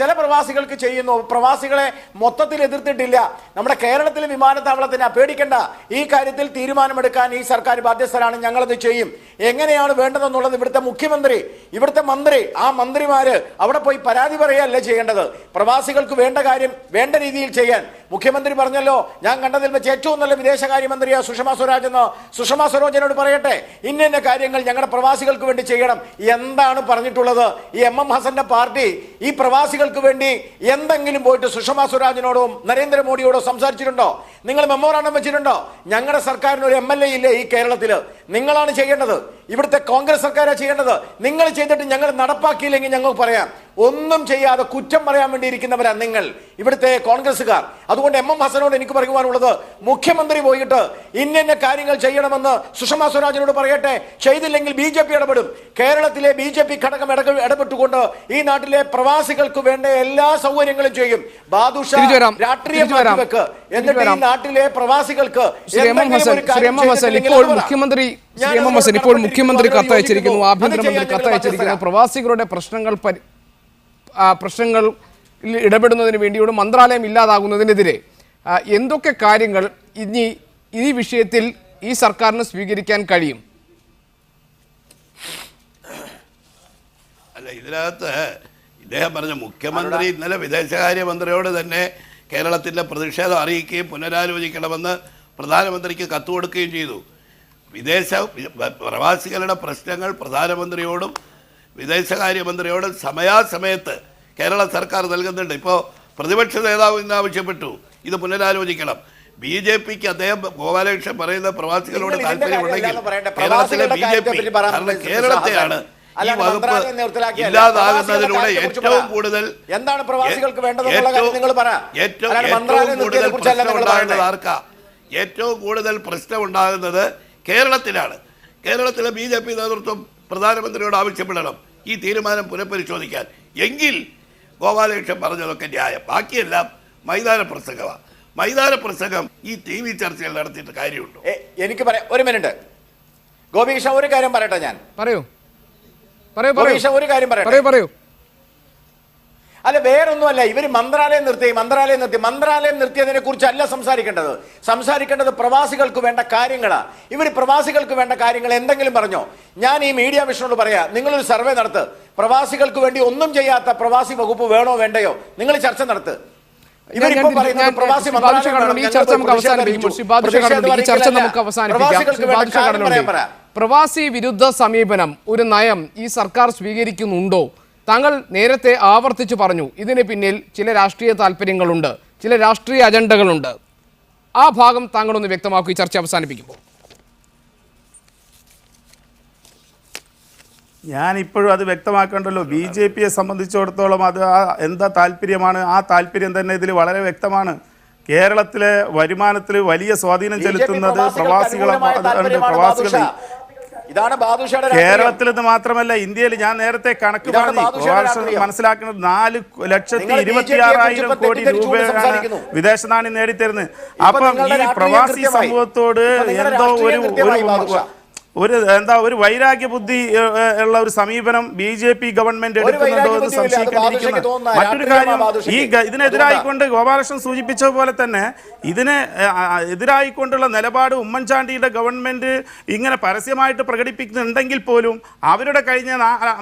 ചില പ്രവാസികൾക്ക് ചെയ്യുന്നു, പ്രവാസികളെ മൊത്തത്തിൽ എതിർത്തിട്ടില്ല. നമ്മുടെ കേരളത്തിലെ വിമാനത്താവളത്തിന് പേടിക്കേണ്ട, ഈ കാര്യത്തിൽ തീരുമാനമെടുക്കാൻ ഈ സർക്കാർ ബാധ്യസ്ഥരാണ്, ഞങ്ങളത് ചെയ്യും. എങ്ങനെയാണ് വേണ്ടതെന്നുള്ളത് ഇവിടുത്തെ മുഖ്യമന്ത്രി, ഇവിടുത്തെ മന്ത്രി, ആ മന്ത്രിമാര് അവിടെ പോയി പരാതി പറയുകയല്ല ചെയ്യേണ്ടത്. പ്രവാസികൾക്ക് വേണ്ട കാര്യം വേണ്ട രീതിയിൽ ചെയ്യാൻ മുഖ്യമന്ത്രി പറഞ്ഞല്ലോ, ഞാൻ കണ്ടതിൽ വെച്ച് ഏറ്റവും നല്ല വിദേശകാര്യമന്ത്രിയാ സുഷമ സ്വരാജ് എന്ന്. സുഷമ സ്വരാജിനോട് പറയട്ടെ, ഇന്ന കാര്യങ്ങൾ ഞങ്ങളുടെ പ്രവാസികൾക്ക് വേണ്ടി ചെയ്യണം. എന്താണ് പറഞ്ഞിട്ടുള്ളത്? ഈ MM ഹസന്റെ പാർട്ടി ഈ പ്രവാസികൾക്ക് വേണ്ടി എന്തെങ്കിലും പോയിട്ട് സുഷമ സ്വരാജിനോടും നരേന്ദ്രമോദിയോടോ സംസാരിച്ചിട്ടുണ്ടോ? നിങ്ങൾ മെമ്മോറാണ്ടം വെച്ചിട്ടുണ്ടോ? ഞങ്ങളുടെ സർക്കാരിന് ഒരു MLA ഇല്ലേ ഈ കേരളത്തില്? നിങ്ങളാണ് ചെയ്യേണ്ടത്. ഇവിടുത്തെ കോൺഗ്രസ് സർക്കാരാണ് ചെയ്യേണ്ടത്. നിങ്ങൾ ചെയ്തിട്ട് ഞങ്ങൾ നടപ്പാക്കിയില്ലെങ്കിൽ ഞങ്ങൾ പറയാം. ഒന്നും ചെയ്യാതെ കുറ്റം പറയാൻ വേണ്ടി ഇരിക്കുന്നവരാ നിങ്ങൾ, ഇവിടുത്തെ കോൺഗ്രസ്സുകാർ. അതുകൊണ്ട് MM ഹസനോട് എനിക്ക് പറയുവാനുള്ളത്, മുഖ്യമന്ത്രി പോയിട്ട് ഇന്ന കാര്യങ്ങൾ ചെയ്യണമെന്ന് സുഷമ സ്വരാജിനോട് പറയട്ടെ. ചെയ്തില്ലെങ്കിൽ BJP ഇടപെടും. കേരളത്തിലെ BJP ഘടകം ഇടപെട്ടുകൊണ്ട് ഈ നാട്ടിലെ പ്രവാസികൾക്ക് വേണ്ട എല്ലാ സൗകര്യങ്ങളും ചെയ്യും. ബാദുഷ രാഷ്ട്രീയം മാറ്റിവെക്ക്, എന്നിട്ട് ഈ നാട്ടിലെ പ്രവാസികൾക്ക് ഇപ്പോൾ മുഖ്യമന്ത്രി കത്തയച്ചിരിക്കുന്നു, ആഭ്യന്തരമന്ത്രി കത്തയച്ചിരിക്കുന്നു. പ്രവാസികളുടെ പ്രശ്നങ്ങൾ ഇടപെടുന്നതിന് വേണ്ടിയുള്ള മന്ത്രാലയം ഇല്ലാതാകുന്നതിനെതിരെ എന്തൊക്കെ കാര്യങ്ങൾ ഇനി ഈ വിഷയത്തിൽ ഈ സർക്കാരിന് സ്വീകരിക്കാൻ കഴിയും? അല്ല, ഇതിനകത്ത് ഇദ്ദേഹം പറഞ്ഞ മുഖ്യമന്ത്രി ഇന്നലെ വിദേശകാര്യമന്ത്രിയോട് തന്നെ കേരളത്തിൻ്റെ പ്രതിഷേധം അറിയിക്കുകയും പുനരാലോചിക്കണമെന്ന് പ്രധാനമന്ത്രിക്ക് കത്ത് കൊടുക്കുകയും ചെയ്തു. പ്രവാസികളുടെ പ്രശ്നങ്ങൾ പ്രധാനമന്ത്രിയോടും വിദേശകാര്യമന്ത്രിയോടും സമയാസമയത്ത് കേരള സർക്കാർ നൽകുന്നുണ്ട്. ഇപ്പോൾ പ്രതിപക്ഷ നേതാവ് ഇന്ന് ആവശ്യപ്പെട്ടു ഇത് പുനരാലോചിക്കണം. BJPക്ക് അദ്ദേഹം ഗോപാലകൃഷ്ണൻ പറയുന്ന പ്രവാസികളോട് താല്പര്യമുണ്ടെങ്കിൽ കേരളത്തിലെ BJP, കാരണം കേരളത്തെയാണ് ഈ വകുപ്പ് ഇല്ലാതാകുന്നതിലൂടെ ഏറ്റവും കൂടുതൽ ഏറ്റവും കൂടുതൽ പ്രശ്നം ഉണ്ടാകുന്നത് കേരളത്തിലാണ്. കേരളത്തിലെ BJP നേതൃത്വം പ്രധാനമന്ത്രിയോട് ആവശ്യപ്പെടണം ഈ തീരുമാനം പുനഃപരിശോധിക്കാൻ. എങ്കിൽ ഗോപാലകൃഷ്ണൻ പറഞ്ഞതൊക്കെ ന്യായം. ബാക്കിയെല്ലാം മൈതാന പ്രസംഗമാണ്. മൈതാന പ്രസംഗം ഈ TV ചർച്ചകൾ നടത്തിയിട്ട് കാര്യമുണ്ടോ? എനിക്ക് പറയാം, ഒരു മിനിറ്റ് ഗോപികൃഷ്ണൻ, ഒരു കാര്യം പറയട്ടെ. ഞാൻ പറയൂ. ഒരു കാര്യം പറയൂ. അല്ല, വേറൊന്നുമല്ല. ഇവർ മന്ത്രാലയം നിർത്തിയതിനെ കുറിച്ചല്ല സംസാരിക്കേണ്ടത് പ്രവാസികൾക്ക് വേണ്ട കാര്യങ്ങളാണ്. ഇവർ പ്രവാസികൾക്ക് വേണ്ട കാര്യങ്ങൾ എന്തെങ്കിലും പറഞ്ഞോ? ഞാൻ ഈ മീഡിയ വിഷനോട് പറയാം, നിങ്ങളൊരു സർവേ നടത്ത്. പ്രവാസികൾക്ക് വേണ്ടി ഒന്നും ചെയ്യാത്ത പ്രവാസി വകുപ്പ് വേണോ വേണ്ടയോ? നിങ്ങൾ ചർച്ച നടത്ത്. പ്രവാസി വിരുദ്ധ സമീപനം, ഒരു നയം ഈ സർക്കാർ സ്വീകരിക്കുന്നുണ്ടോ? താങ്കൾ നേരത്തെ ആവർത്തിച്ചു പറഞ്ഞു ഇതിന് പിന്നിൽ ചില രാഷ്ട്രീയ താല്പര്യങ്ങളുണ്ട്, ചില രാഷ്ട്രീയ അജണ്ടകളുണ്ട്. ആ ഭാഗം താങ്കളൊന്ന് വ്യക്തമാക്കൂ ഈ ചർച്ച അവസാനിപ്പിക്കുമ്പോൾ. ഞാനിപ്പോഴും അത് വ്യക്തമാക്കണ്ടല്ലോ. BJPയെ സംബന്ധിച്ചിടത്തോളം അത് എന്താ താല്പര്യമാണ്, ആ താല്പര്യം തന്നെ ഇതിൽ വളരെ വ്യക്തമാണ്. കേരളത്തിലെ വരുമാനത്തിൽ വലിയ സ്വാധീനം ചെലുത്തുന്നത് പ്രവാസികളെ. കേരളത്തിൽ നിന്ന് മാത്രമല്ല, ഇന്ത്യയിൽ ഞാൻ നേരത്തെ കണക്ക് പറഞ്ഞു മനസ്സിലാക്കുന്നത് 4,26,000 കോടി രൂപയാണ് വിദേശ നാണ്യം നേടിത്തരുന്നത്. അപ്പം ഈ പ്രവാസി സമൂഹത്തോട് എന്തോ ഒരു വൈരാഗ്യ ബുദ്ധി ഉള്ള ഒരു സമീപനം BJP ഗവൺമെന്റ് എടുക്കുന്നുണ്ടോ എന്ന് സംശയിക്കേണ്ടിയിരിക്കുന്നു. മറ്റൊരു കാര്യം, ഇതിനെതിരായിക്കൊണ്ട് ഗോപാലകൃഷ്ണൻ സൂചിപ്പിച്ച പോലെ തന്നെ ഇതിന് എതിരായിക്കൊണ്ടുള്ള നിലപാട് ഉമ്മൻചാണ്ടിയുടെ ഗവൺമെന്റ് ഇങ്ങനെ പരസ്യമായിട്ട് പ്രകടിപ്പിക്കുന്നുണ്ടെങ്കിൽ പോലും അവരുടെ കഴിഞ്ഞ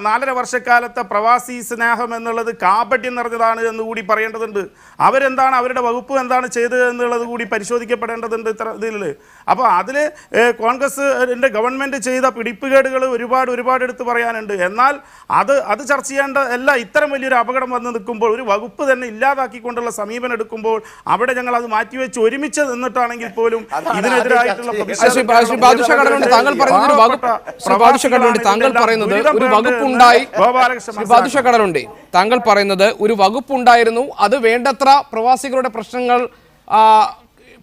4.5 വർഷക്കാലത്തെ പ്രവാസി സ്നേഹം എന്നുള്ളത് കാപട്യം നിറഞ്ഞതാണ് എന്ന് കൂടി പറയേണ്ടതുണ്ട്. അവരെന്താണ്, അവരുടെ വകുപ്പ് എന്താണ് ചെയ്തത് എന്നുള്ളത് കൂടി പരിശോധിക്കപ്പെടേണ്ടതുണ്ട് ഇതിൽ. അപ്പോൾ അതിൽ കോൺഗ്രസിന്റെ ഗവൺമെന്റ് ഗവൺമെൻറ് ചെയ്ത പിടിപ്പുകേടുകൾ ഒരുപാട് എടുത്ത് പറയാനുണ്ട്. എന്നാൽ അത് ചർച്ച ചെയ്യേണ്ട അല്ല. ഇത്തരം വലിയൊരു അപകടം വന്ന് നിൽക്കുമ്പോൾ ഒരു വകുപ്പ് തന്നെ ഇല്ലാതാക്കിക്കൊണ്ടുള്ള സമീപനം എടുക്കുമ്പോൾ അവിടെ ഞങ്ങൾ അത് മാറ്റിവെച്ച് ഒരുമിച്ച് നിന്നിട്ടാണെങ്കിൽ പോലും ഇതിനെതിരായിട്ടുള്ള താങ്കൾ പറയുന്നത് ഒരു വകുപ്പുണ്ടായിരുന്നു, അത് വേണ്ടത്ര പ്രവാസികളുടെ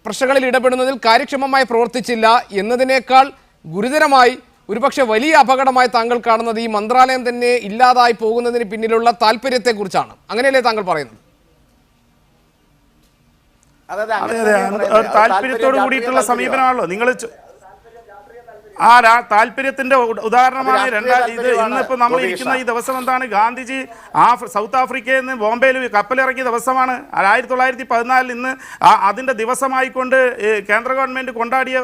പ്രശ്നങ്ങളിൽ ഇടപെടുന്നതിൽ കാര്യക്ഷമമായി പ്രവർത്തിച്ചില്ല എന്നതിനേക്കാൾ ഗുരുതരമായി ഒരുപക്ഷെ വലിയ അപകടമായി താങ്കൾ കാണുന്നത് ഈ മന്ത്രാലയം തന്നെ ഇല്ലാതായി പോകുന്നതിന് പിന്നിലുള്ള താല്പര്യത്തെക്കുറിച്ചാണ്. അങ്ങനെയല്ലേ താങ്കൾ പറയുന്നത്? താല്പര്യത്തോട് കൂടിയിട്ടുള്ള സമീപനമാണല്ലോ നിങ്ങൾ താല്പര്യത്തിന്റെ ഉദാഹരണമാണ്. ഇന്നിപ്പോ നമ്മൾ ഇരിക്കുന്ന ഈ ദിവസം എന്താണ്? ഗാന്ധിജി സൗത്ത് ആഫ്രിക്കയിൽ നിന്ന് ബോംബെയിൽ കപ്പലിറങ്ങിയ ദിവസമാണ്. 1914 ഇന്ന് അതിന്റെ ദിവസമായിക്കൊണ്ട് കേന്ദ്ര ഗവൺമെന്റ് കൊണ്ടാടിയ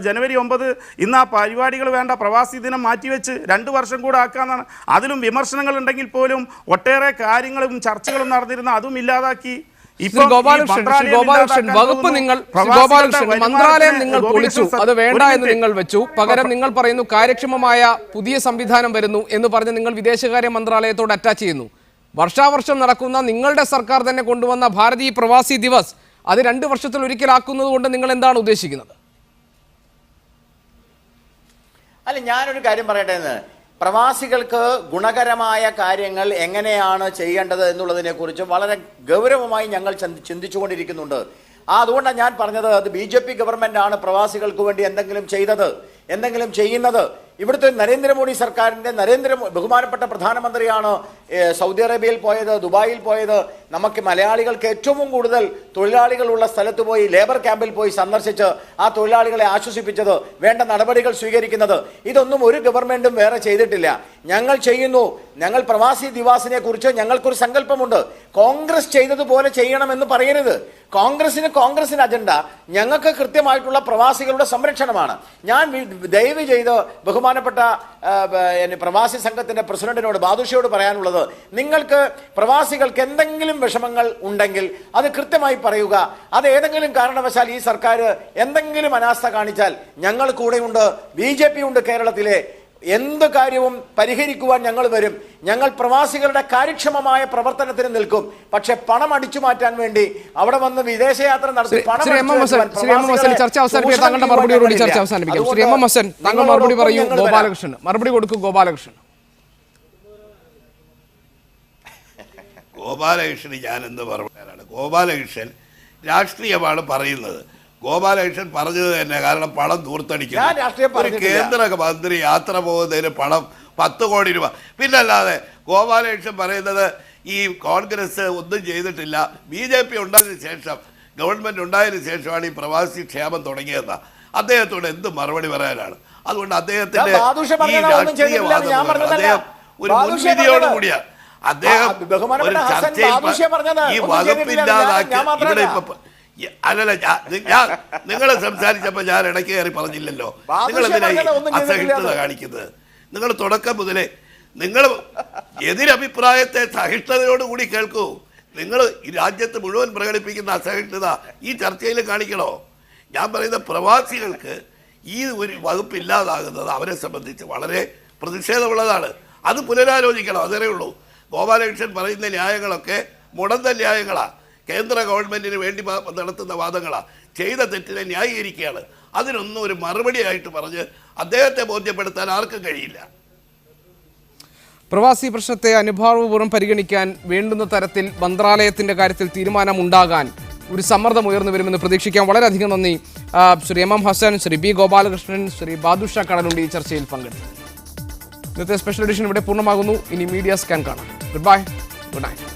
ജനുവരി 9 ഇന്ന് ആ പരിപാടികൾ വേണ്ട, പ്രവാസി ദിനം മാറ്റിവെച്ച് 2 വർഷം കൂടെ ആക്കാന്നാണ്. അതിലും വിമർശനങ്ങൾ ഉണ്ടെങ്കിൽ പോലും ഒട്ടേറെ കാര്യങ്ങളും ചർച്ചകളും നടന്നിരുന്ന അതും ഇല്ലാതാക്കി. മന്ത്രാലയം നിങ്ങൾ പൊളിച്ചു, അത് വേണ്ട എന്ന് നിങ്ങൾ വെച്ചു. പകരം നിങ്ങൾ പറയുന്നു കാര്യക്ഷമമായ പുതിയ സംവിധാനം വരുന്നു എന്ന് പറഞ്ഞ് നിങ്ങൾ വിദേശകാര്യ മന്ത്രാലയത്തോട് അറ്റാച്ച് ചെയ്യുന്നു. വർഷാവർഷം നടക്കുന്ന നിങ്ങളുടെ സർക്കാർ തന്നെ കൊണ്ടുവന്ന ഭാരതീയ പ്രവാസി ദിവസ് അത് 2 വർഷത്തിൽ ഒരിക്കലാക്കുന്നത് കൊണ്ട് നിങ്ങൾ എന്താണ് ഉദ്ദേശിക്കുന്നത്? അല്ല, ഞാനൊരു കാര്യം പറയട്ടെ. പ്രവാസികൾക്ക് ഗുണകരമായ കാര്യങ്ങൾ എങ്ങനെയാണ് ചെയ്യേണ്ടത് എന്നുള്ളതിനെക്കുറിച്ച് വളരെ ഗൗരവമായി ഞങ്ങൾ ചിന്തിച്ചുകൊണ്ടിരിക്കുന്നുണ്ട്. അതുകൊണ്ടാണ് ഞാൻ പറഞ്ഞത്, അത് BJP ഗവൺമെന്റ് ആണ് പ്രവാസികൾക്ക് വേണ്ടി എന്തെങ്കിലും ചെയ്തത്, എന്തെങ്കിലും ചെയ്യുന്നത്. ഇവിടുത്തെ നരേന്ദ്രമോദി സർക്കാരിൻ്റെ ബഹുമാനപ്പെട്ട പ്രധാനമന്ത്രിയാണ് സൗദി അറേബ്യയിൽ പോയത്, ദുബായിൽ പോയത്. നമുക്ക് മലയാളികൾക്ക് ഏറ്റവും കൂടുതൽ തൊഴിലാളികളുള്ള സ്ഥലത്ത് പോയി, ലേബർ ക്യാമ്പിൽ പോയി സന്ദർശിച്ച് ആ തൊഴിലാളികളെ ആശ്വസിപ്പിച്ചത്, വേണ്ട നടപടികൾ സ്വീകരിക്കുന്നത്. ഇതൊന്നും ഒരു ഗവൺമെന്റും വേറെ ചെയ്തിട്ടില്ല. ഞങ്ങൾ ചെയ്യുന്നു. ഞങ്ങൾ പ്രവാസി ദിവാസിനെ കുറിച്ച് ഞങ്ങൾക്കൊരു സങ്കല്പമുണ്ട്. കോൺഗ്രസ് ചെയ്തതുപോലെ ചെയ്യണമെന്ന് പറയരുത്. കോൺഗ്രസിന് അജണ്ട ഞങ്ങൾക്ക് കൃത്യമായിട്ടുള്ള പ്രവാസികളുടെ സംരക്ഷണമാണ്. ഞാൻ ദയവ് ചെയ്ത് ബഹുമാനപ്പെട്ട പ്രവാസി സംഘത്തിന്റെ പ്രസിഡന്റിനോട്, ബാദുഷയോട് പറയാനുള്ളത്, നിങ്ങൾക്ക് പ്രവാസികൾക്ക് എന്തെങ്കിലും വിഷമങ്ങൾ ഉണ്ടെങ്കിൽ അത് കൃത്യമായി പറയുക. അത് ഏതെങ്കിലും കാരണവശാൽ ഈ സർക്കാർ എന്തെങ്കിലും അനാസ്ഥ കാണിച്ചാൽ ഞങ്ങൾ കൂടെയുണ്ട്, BJP ഉണ്ട് കേരളത്തിലെ. എന്ത് കാര്യവും പരിഹരിക്കുവാൻ ഞങ്ങൾ വരും. ഞങ്ങൾ പ്രവാസികളുടെ കാര്യക്ഷമമായ പ്രവർത്തനത്തിന് നിൽക്കും. പക്ഷെ പണം അടിച്ചു മാറ്റാൻ വേണ്ടി അവിടെ വന്ന് വിദേശയാത്ര നടത്തി മറുപടി കൊടുക്കൂ. ഗോപാലകൃഷ്ണൻ ഞാൻ എന്ത് പറയാനാണ്? ഗോപാലകൃഷ്ണൻ രാഷ്ട്രീയമാണ് പറയുന്നത്. ഗോപാലകൃഷ്ണൻ പറഞ്ഞത് തന്നെ, കാരണം പണം ദൂർത്തടിക്കുന്നു. ഒരു കേന്ദ്ര മന്ത്രി യാത്ര പോകുന്നതിന് പണം 10 കോടി രൂപ. പിന്നല്ലാതെ ഗോപാലകൃഷ്ണൻ പറയുന്നത് ഈ കോൺഗ്രസ് ഒന്നും ചെയ്തിട്ടില്ല, BJP ഉണ്ടായതിനു ശേഷം, ഗവൺമെന്റ് ഉണ്ടായതിനു ശേഷമാണ് ഈ പ്രവാസി ക്ഷേമം തുടങ്ങിയതെന്ന്. അദ്ദേഹത്തോട് എന്ത് മറുപടി പറയാനാണ്? അതുകൊണ്ട് അദ്ദേഹത്തിന്റെ ഈ രാഷ്ട്രീയവാദം അദ്ദേഹം ഒരു മുൻവിധിയോട് കൂടിയാണ്. അദ്ദേഹം ഒരു ചർച്ചയിൽ ഈ വകുപ്പില്ലാതാക്കി ഇവിടെ ഇപ്പൊ അല്ലല്ല, നിങ്ങൾ സംസാരിച്ചപ്പോ ഞാൻ ഇടയ്ക്ക് കയറി പറഞ്ഞില്ലല്ലോ. നിങ്ങൾ എന്തിനായി അസഹിഷ്ണുത കാണിക്കുന്നത്? നിങ്ങൾ തുടക്കം മുതലേ നിങ്ങൾ എതിരഭിപ്രായത്തെ സഹിഷ്ണുതയോടുകൂടി കേൾക്കൂ. നിങ്ങൾ ഈ രാജ്യത്ത് മുഴുവൻ പ്രകടിപ്പിക്കുന്ന അസഹിഷ്ണുത ഈ ചർച്ചയിൽ കാണിക്കണോ? ഞാൻ പറയുന്ന പ്രവാസികൾക്ക് ഈ ഒരു വകുപ്പില്ലാതാകുന്നത് അവരെ സംബന്ധിച്ച് വളരെ പ്രതിഷേധമുള്ളതാണ്. അത് പുനരാലോചിക്കണം, അതേ ഉള്ളൂ. ഗോപാലകൃഷ്ണൻ പറയുന്ന ന്യായങ്ങളൊക്കെ മുടന്ത ന്യായങ്ങളാണ്. കേന്ദ്ര ഗവൺമെന്റിന് വേണ്ടി നടത്തുന്ന വാദങ്ങളാണ്. ചെയ്ത തെറ്റിനെ ന്യായീകരിക്കുകയാണ്. അതിനൊന്നും ഒരു മറുപടിയായിട്ട് പറഞ്ഞ് അദ്ദേഹത്തെ ബോധ്യപ്പെടുത്താൻ ആർക്കും കഴിയില്ല. പ്രവാസി പ്രശ്നത്തെ അനുഭാവപൂർവ്വം പരിഗണിക്കാൻ വേണ്ടുന്ന തരത്തിൽ മന്ത്രാലയത്തിന്റെ കാര്യത്തിൽ തീരുമാനമുണ്ടാകാൻ ഒരു സമ്മർദ്ദം ഉയർന്നു വരുമെന്ന് പ്രതീക്ഷിക്കാം. വളരെയധികം നന്ദി ശ്രീ MM ഹസൻ, ശ്രീ B ഗോപാലകൃഷ്ണൻ, ശ്രീ ബാദുഷ കടലുണ്ടി ഈ ചർച്ചയിൽ പങ്കെടുത്തു. ഇന്നത്തെ സ്പെഷ്യൽ എഡിഷൻ ഇവിടെ പൂർണ്ണമാകുന്നു. ഇനി മീഡിയ സ്കാൻ കാണാം. Good bye, good night.